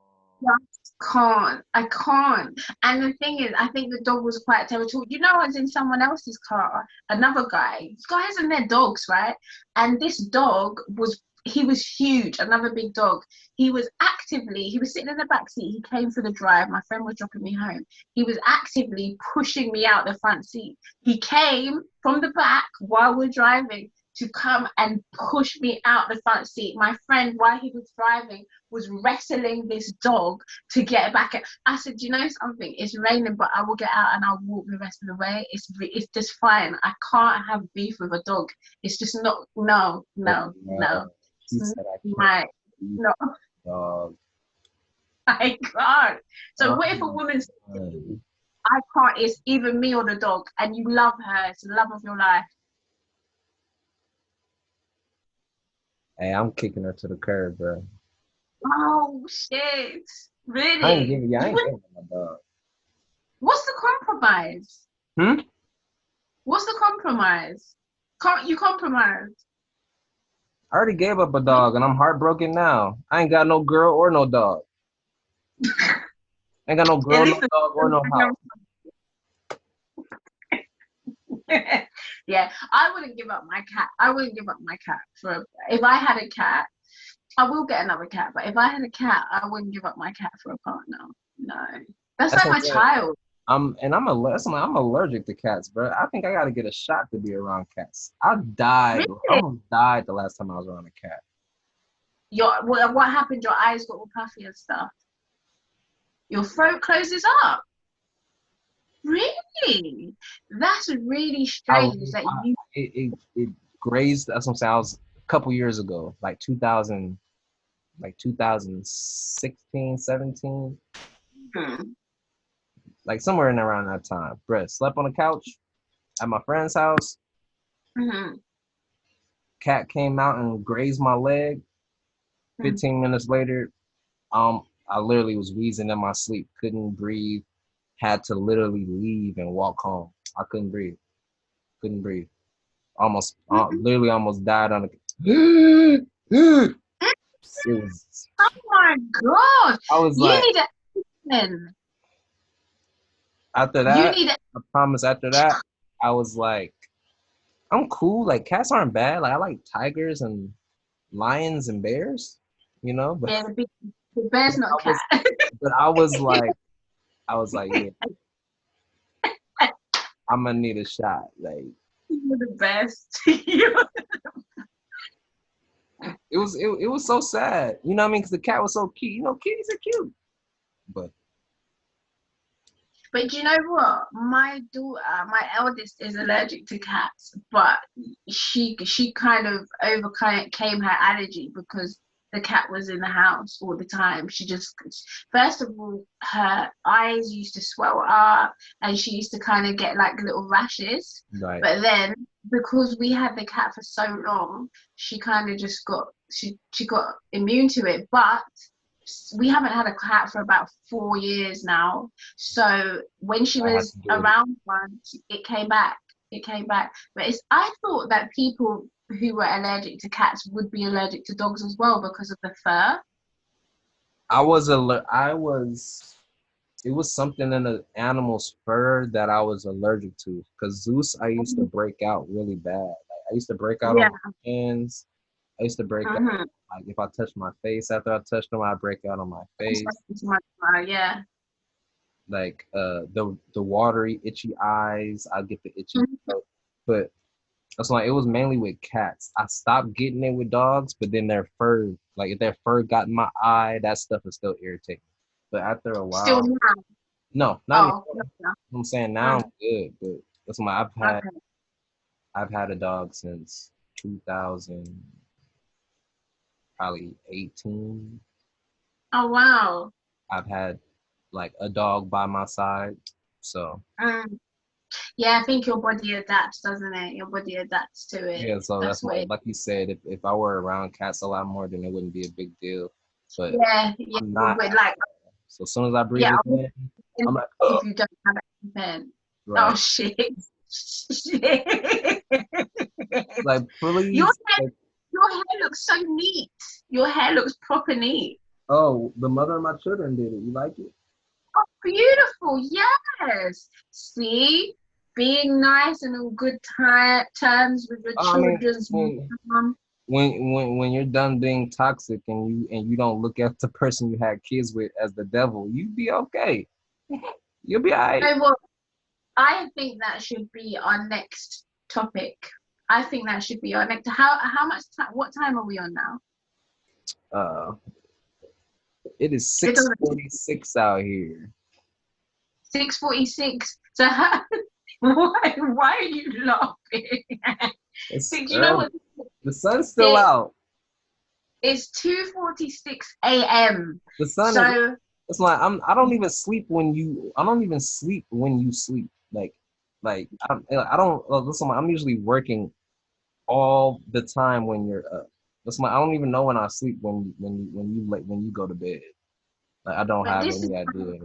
can't. I can't. And the thing is, I think the dog was quite territorial. You know, I was in someone else's car, another guy. Guys and their dogs, right? And this dog was, he was huge, another big dog. He was sitting in the back seat. He came for the drive. My friend was dropping me home. He was actively pushing me out the front seat. He came from the back while we're driving to come and push me out the front seat. My friend, while he was driving, was wrestling this dog to get back. I said, you know something? It's raining, but I will get out and I'll walk the rest of the way. It's just fine. I can't have beef with a dog. It's just not. No, no, no. She said I can't My eat no, dog. I can't. So what if a woman says, I can't? It's either me or the dog, and you love her. It's the love of your life. Hey, I'm kicking her to the curb, bro. Oh shit! I ain't Really? giving You would, her my dog. what's the compromise? Hmm? What's the compromise? Can't you compromise? I already gave up a dog and I'm heartbroken now. I ain't got no girl or no dog. Ain't got no girl, At no least the dog, or no house. yeah, I wouldn't give up my cat. I wouldn't give up my cat for if I had a cat. I will get another cat, but if I had a cat, I wouldn't give up my cat for a partner. No, that's That's like what my I'm saying. child. I'm allergic to cats, bro. I think I gotta get a shot to be around cats. I died. I Really? almost died the last time I was around a cat. What happened? Your eyes got all puffy and stuff. Your throat closes up. Really? That's really I was, strange that you. it grazed. That's what I'm saying. I was a couple years ago, like 2000, like 2016, 17, Hmm. like somewhere in around that time. Bruh, slept on the couch at my friend's house. Hmm. Cat came out and grazed my leg. 15 minutes later, I literally was wheezing in my sleep, couldn't breathe, had to literally leave and walk home. I couldn't breathe, couldn't breathe. Almost, literally almost died on the. It was. Oh my god! I was You like, need a. after You that, need a. I promise. After that, I was like, I'm cool. Like cats aren't bad. Like I like tigers and lions and bears, you know. But, Yeah, the bear's not a I was, cat. but I was like, yeah, I'm gonna need a shot. Like You're the best. it was so sad. You know what I mean? Because the cat was so cute. You know, kitties are cute. But But do you know what? My daughter, my eldest, is allergic to cats, but she kind of overcame her allergy because the cat was in the house all the time. She just, first of all, her eyes used to swell up, and she used to kind of get like little rashes. right, But then, because we had the cat for so long, she kind of just got she got immune to it. But we haven't had a cat for about 4 years now. So when she I had was to do it. around once, it came back. It came back. But I thought that people who were allergic to cats would be allergic to dogs as well because of the fur. I was I was. It was something in the animal's fur that I was allergic to. Cause Zeus, I used to break out really bad. Like I used to break out Yeah. on my hands. I used to break out. Mm-hmm. Like if I touched my face after I touched them, I break out on my face. Yeah. Like the watery, itchy eyes. I get the itchy Mhm. throat. But that's like it was mainly with cats. I stopped getting it with dogs, but then their fur, like if their fur got in my eye, that stuff is still irritating. But after a Still while, now. no, not anymore. Oh, no, no. I'm saying now I'm good, but that's my Okay. I've had a dog since 2000, probably 18. Oh, wow. I've had like a dog by my side, so Mm. Yeah, I think your body adapts, doesn't it? Your body adapts to it. yeah. So That's that's what why, it. like you said, if I were around cats a lot more, then it wouldn't be a big deal. But Yeah, yeah. I'm not. But like, So as soon as I breathe yeah, I again, would I'm like, if you don't have it then. Oh right, shit. Shit. like Your please, hair, like, your hair looks so neat. Your hair looks proper neat. Oh, the mother of my children did it. You like it? Oh, beautiful. Yes. See, being nice and on good terms with your I mean, children's mom. when you're done being toxic and you don't look at the person you had kids with as the devil, you be okay. You'll be all right. You know what? I think that should be our next topic. I think that should be our next. How much time? What time are we on now? Uh, it is It six doesn't. forty six out here. 6:46. So why are you laughing? It's Do you know early. what? The sun's still It, out. it's 2:46 a.m. The sun is. So It's like I don't even sleep when you. I don't even sleep when you sleep. I don't. Listen, I'm usually working all the time when you're up. That's my. I don't even know when I sleep when you go to bed. Like I don't but have this is any idea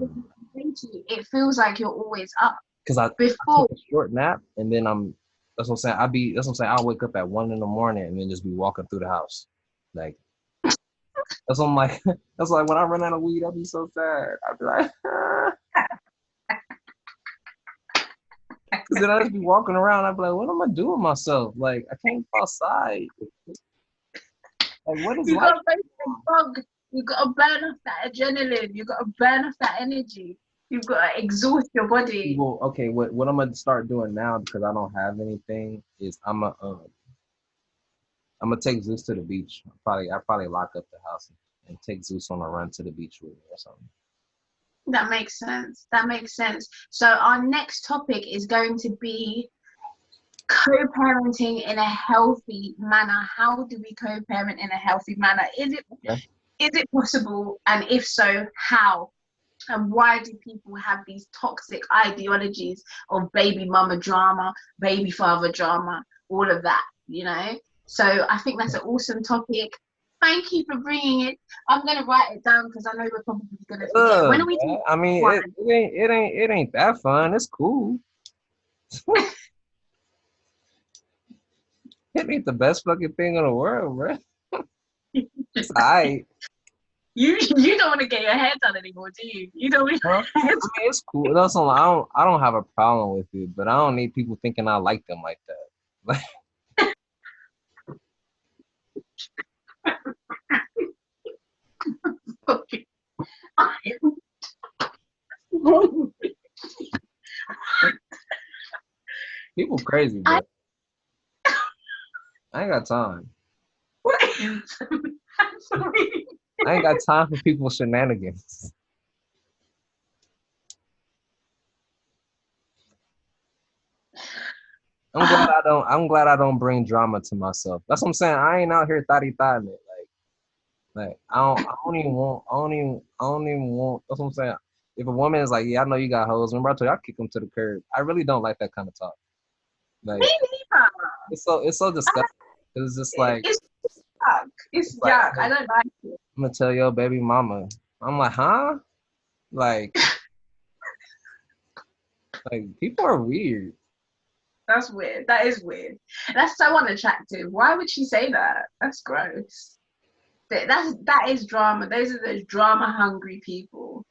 it feels like you're always up. because I Before took a short nap and then I'm. That's what I'm saying. That's what I'm saying. I'll wake up at 1 in the morning and then just be walking through the house. Like that's what I'm like. That's like when I run out of weed, I'll be so sad. I'll be like, because then I just be walking around. I'll be like, what am I doing myself? Like I can't go outside. Like what is you life? gotta face the fog, you gotta burn off that adrenaline, you gotta burn off that energy, you've gotta exhaust your body. Well, okay, what I'm gonna start doing now because I don't have anything is I'm gonna take Zeus to the beach. I probably lock up the house and take Zeus on a run to the beach with me or something. That makes sense. That makes sense. So our next topic is going to be co-parenting in a healthy manner. How do we co-parent in a healthy manner? Okay. Is it possible? And if so, how? And why do people have these toxic ideologies of baby mama drama, baby father drama, all of that, you know? So I think that's an awesome topic. Thank you for bringing it. I'm going to write it down because I know we're probably going to forget. When are we doing I mean, one? it ain't that fun. It's cool. It ain't the best fucking thing in the world, bro. It's alright. You don't want to get your hair done anymore, do you? You don't want Huh? I mean, it's cool. That's all, I don't have a problem with it, but I don't need people thinking I like them like that. to People crazy, I, but I ain't got time. I'm sorry. I ain't got time for people's shenanigans. I'm glad I don't bring drama to myself. That's what I'm saying. I ain't out here thotty thotting it. Like I don't even want. That's what I'm saying. If a woman is like, yeah, I know you got hoes, remember I told you I kick them to the curb. I really don't like that kind of talk. Me Like neither. it's so disgusting. It's just like It's yuck. It's it's like yuck. I don't like it. I'm gonna tell your baby mama. I'm like, huh? Like like people are weird. That's weird. That is weird. That's so unattractive. Why would she say that? That's gross. That is drama. Those are those drama hungry people.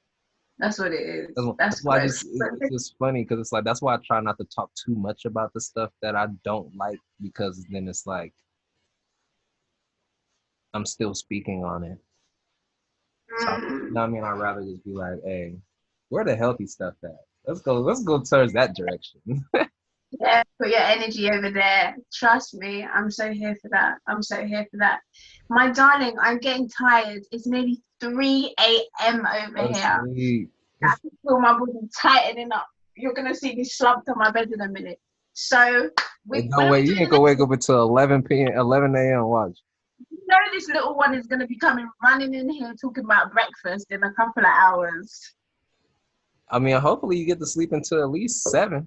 That's what it is. That's That's why gross. it's just funny because it's like that's why I try not to talk too much about the stuff that I don't like because then it's like I'm still speaking on it. So you know what I mean? I'd rather just be like, hey, where the healthy stuff at? Let's go towards that direction. Yeah, put your energy over there. Trust me, I'm so here for that. I'm so here for that. My darling, I'm getting tired. It's nearly 3 a.m. over Go here. sleep. I can feel my body tightening up. You're gonna see me slumped on my bed in a minute. So, Hey, when don't are we wait. You doing the ain't gonna next? wake up until 11 p.m. 11 a.m. Watch. You know, this little one is gonna be coming running in here talking about breakfast in a couple of hours. I mean, hopefully you get to sleep until at least 7.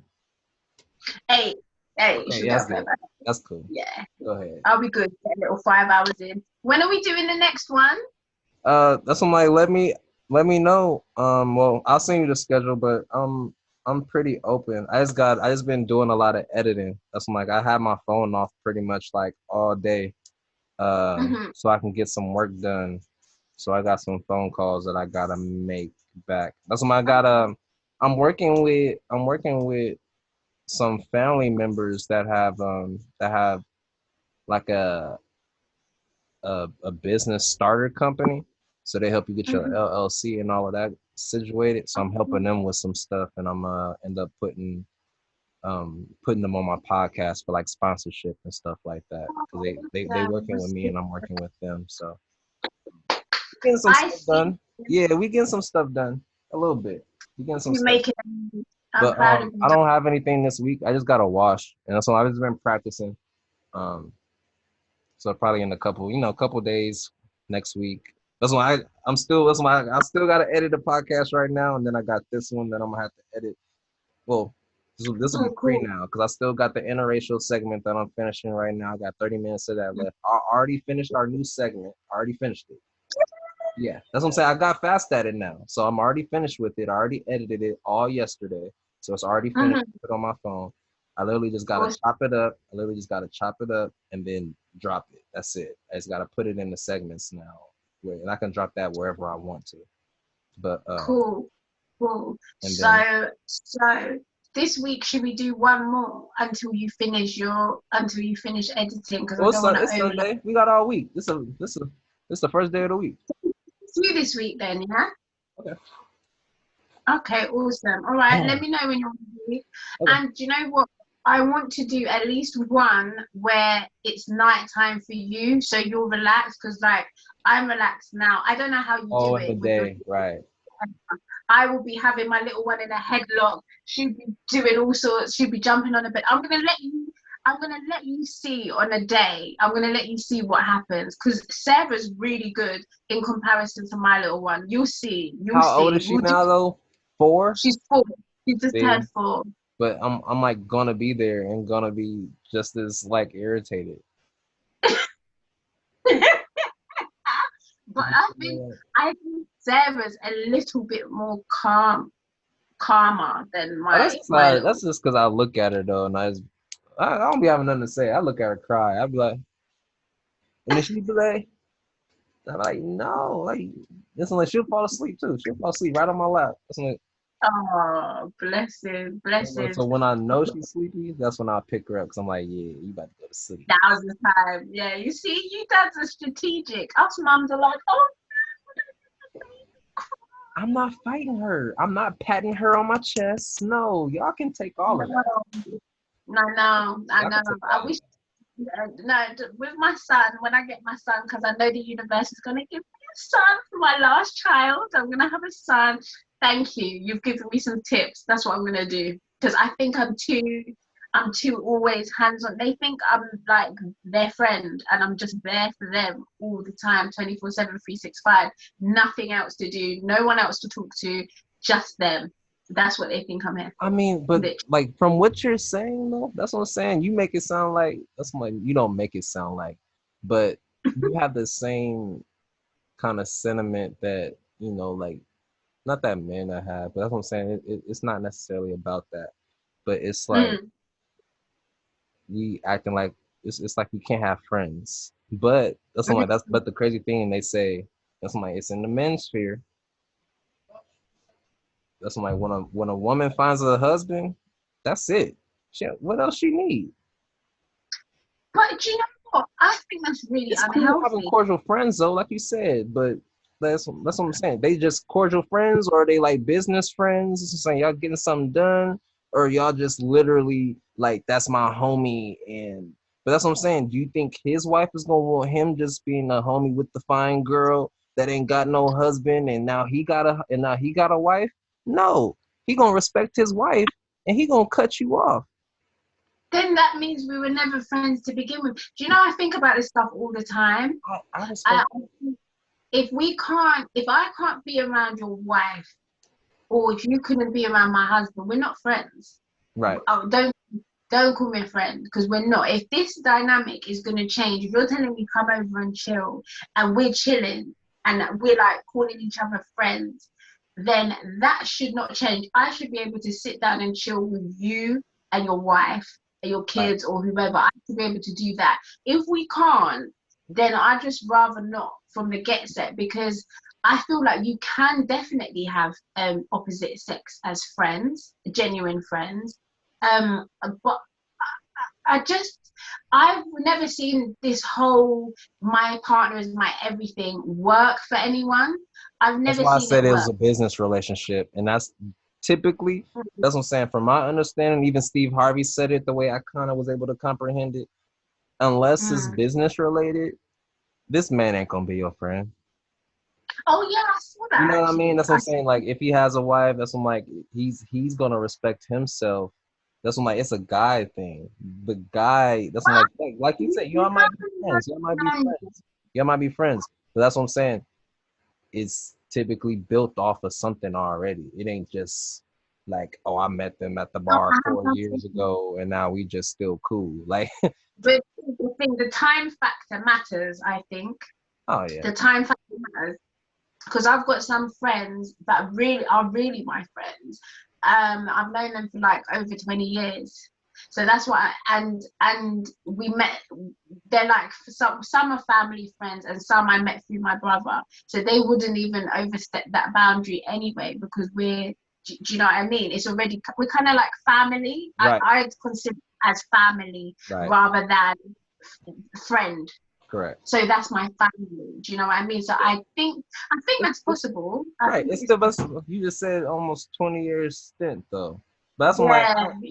Hey, hey, you Okay, should yeah, be that's okay. good. That's cool. Yeah, Go ahead. I'll be good. Get a little 5 hours in. When are we doing the next one? That's what I'm like. Let me know. Well, I'll send you the schedule, but I'm pretty open. I just been doing a lot of editing. That's what I'm like. I have my phone off pretty much like all day, Mm-hmm. so I can get some work done. So I got some phone calls that I gotta make back. That's why I gotta. I'm working with some family members that have like a business starter company. So they help you get your Mhm. LLC and all of that situated. So I'm helping them with some stuff, and I'm end up putting them on my podcast for like sponsorship and stuff like that because they working with me and I'm working with them. So we getting some I stuff see done. Yeah, we getting some stuff done a little bit. We getting some you stuff. making. I'm But proud of I you. don't have anything this week. I just got to wash, and so I've just been practicing. Um, so probably in a couple days next week. That's why I still got to edit the podcast right now, and then I got this one that I'm gonna have to edit. Well, this will be Oh, free cool. now because I still got the interracial segment that I'm finishing right now. I got 30 minutes of that left. I already finished our new segment. I already finished it. Yeah, that's what I'm saying. I got fast at it now, so I'm already finished with it. I already edited it all yesterday, so it's already finished. Mm-hmm. Put it on my phone. I literally just gotta Awesome. chop it up. I literally just gotta chop it up and then drop it. That's it. I just gotta put it in the segments now, and I can drop that wherever I want to. But Cool. Cool. and then So this week should we do one more until you finish editing because I well, don't want to it's overload. Sunday. We got all week. This the first day of the week. Let's do this week then, yeah? Okay. Okay, awesome. All right, let me know when you're ready. Okay. And do you know what? I want to do at least one where it's nighttime for you, so you're relaxed. Because like I'm relaxed now. I don't know how you do Oh, in the it with your. day, right? I will be having my little one in a headlock. She'll be doing all sorts. She'll be jumping on a bed. I'm gonna let you see on a day. I'm gonna let you see what happens because Sarah's really good in comparison to my little one. You'll see. You'll How old see. is she We'll do. now though? 4. She's 4. She just See, turned 4. but I'm like gonna be there and gonna be just as like irritated. But I think Sarah's a little bit more calmer than Oh, that's my not, little. that's just because I look at her though, and I don't be having nothing to say. I look at her cry. I be like, and then she be like, I'm like, no, like this one, like she'll fall asleep too. She'll fall asleep right on my lap. Oh, blessings, So blessings. when I know she's sleepy, that's when I pick her up because I'm like, yeah, you about to go to sleep. Thousand times. Yeah, you see, you dads are strategic. Us mums are like, oh, I'm not fighting her. I'm not patting her on my chest. No, y'all can take all no, of that. I Y'all know. can take I all of wish, that. no, with my son, when I get my son, because I know the universe is going to give me a son for my last child. I'm going to have a son. Thank you. You've given me some tips. That's what I'm going to do. Because I think I'm too always hands on. They think I'm like their friend and I'm just there for them all the time, 24/7, 365. Nothing else to do, no one else to talk to, just them. That's what they think I'm here I for. mean, but Literally. like from what you're saying though, that's what I'm saying. You make it sound like that's like you don't make it sound like, but you have the same kind of sentiment that like not that men I have, but that's what I'm saying. It's not necessarily about that, but it's like Mm. we acting like it's like we can't have friends. But that's what I'm like that's but the crazy thing they say that's what I'm like it's in the men's sphere. That's what I'm like when a woman finds a husband, that's it. What else she need? But do you know what? I think that's really It's cool having unhealthy. cordial friends though, like you said, but that's what I'm saying. They just cordial friends or are they like business friends? It's just saying y'all getting something done, or y'all just literally like that's my homie and but that's what I'm saying. Do you think his wife is gonna want him just being a homie with the fine girl that ain't got no husband and now he got a wife? No. He gonna respect his wife and he gonna cut you off. Then that means we were never friends to begin with. Do you know I think about this stuff all the time? I respect I, if I can't be around your wife, or if you couldn't be around my husband, we're not friends. right. Oh, don't call me a friend because we're not. If this dynamic is going to change, if you're telling me come over and chill and we're chilling and we're like calling each other friends, then that should not change. I should be able to sit down and chill with you and your wife and your Right. kids or whoever. I should be able to do that. If we can't, then I just rather not from the get set, because I feel like you can definitely have opposite sex as friends, genuine friends. But I've never seen this whole my partner is my everything work for anyone. I've That's never why I seen it said it was work. a business relationship, and typically that's what I'm saying. From my understanding, even Steve Harvey said it the way I kind of was able to comprehend it. Unless it's Mm. business related, this man ain't gonna be your friend. Oh yeah, I saw You that know what I mean? actually. That's what I'm saying. Like, if he has a wife, that's what I'm like. He's gonna respect himself. That's what I'm like. It's a guy thing. The guy. That's what I'm like you said. Y'all might be friends. Y'all might be friends. Y'all might be friends. But that's what I'm saying. It's typically built off of something already. It ain't just like, oh, I met them at the Oh, bar I have 4 years something. ago, and now we just still cool. Like, But the thing, the time factor matters. I think oh yeah, the time factor matters, because I've got some friends that really are really my friends. I've known them for like over 20 years. So that's why, and we met. They're like some are family friends, and some I met through my brother. So they wouldn't even overstep that boundary anyway, because do you know what I mean? It's already, we're kind of like family. right, I'd consider it as family right, rather than friend. correct. So that's my family. Do you know what I mean? So I think that's possible. I Right. think It's it's still best. possible. You just said almost 20 years stint though. But that's what I'm like. Yeah.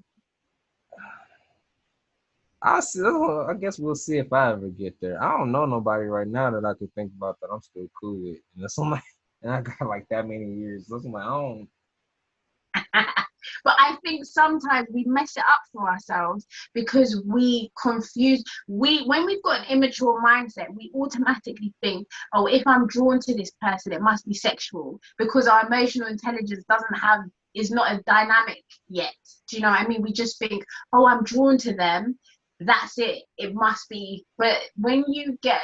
I see. I guess we'll see if I ever get there. I don't know nobody right now that I could think about that I'm still cool with. And that's what I'm like. And I got like that many years. That's what I'm like. I don't. But I think sometimes we mess it up for ourselves because we confuse when we've got an immature mindset, we automatically think, oh, if I'm drawn to this person, it must be sexual, because our emotional intelligence is not as dynamic yet. Do you know what I mean? We just think, oh, I'm drawn to them, that's it, it must be. But when you get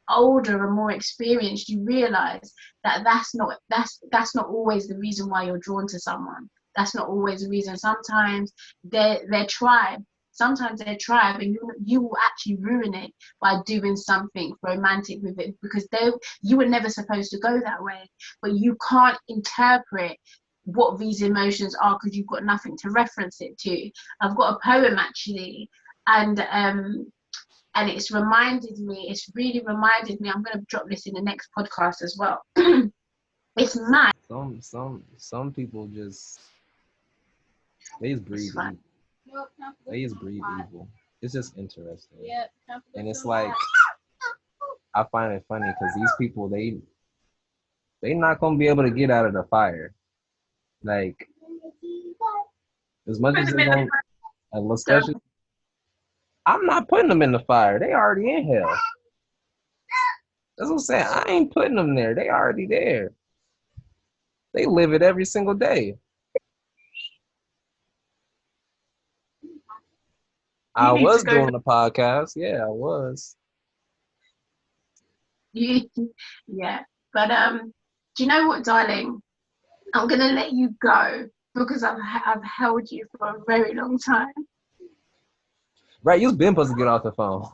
older and more experienced, you realize that that's not always the reason why you're drawn to someone. That's not always the reason. Sometimes their tribe, sometimes their tribe, and you will actually ruin it by doing something romantic with it, because you were never supposed to go that way, but you can't interpret what these emotions are because you've got nothing to reference it to. I've got a poem actually, and it's really reminded me, I'm going to drop this in the next podcast as well. It's mad. Some people they just It's breed fun. evil. They just breed evil. It's just interesting. And it's like I find it funny because these people they not gonna be able to get out of the fire. Like as much Put as them they in the want, front. especially I'm not putting them in the fire. They already in hell. That's what I'm saying. I ain't putting them there. They already there. They live it every single day. You I need to was go. doing the podcast. Yeah, I was. You, yeah, but do you know what, darling? I'm gonna let you go because I've held you for a very long time. Right, you've been supposed to get off the phone.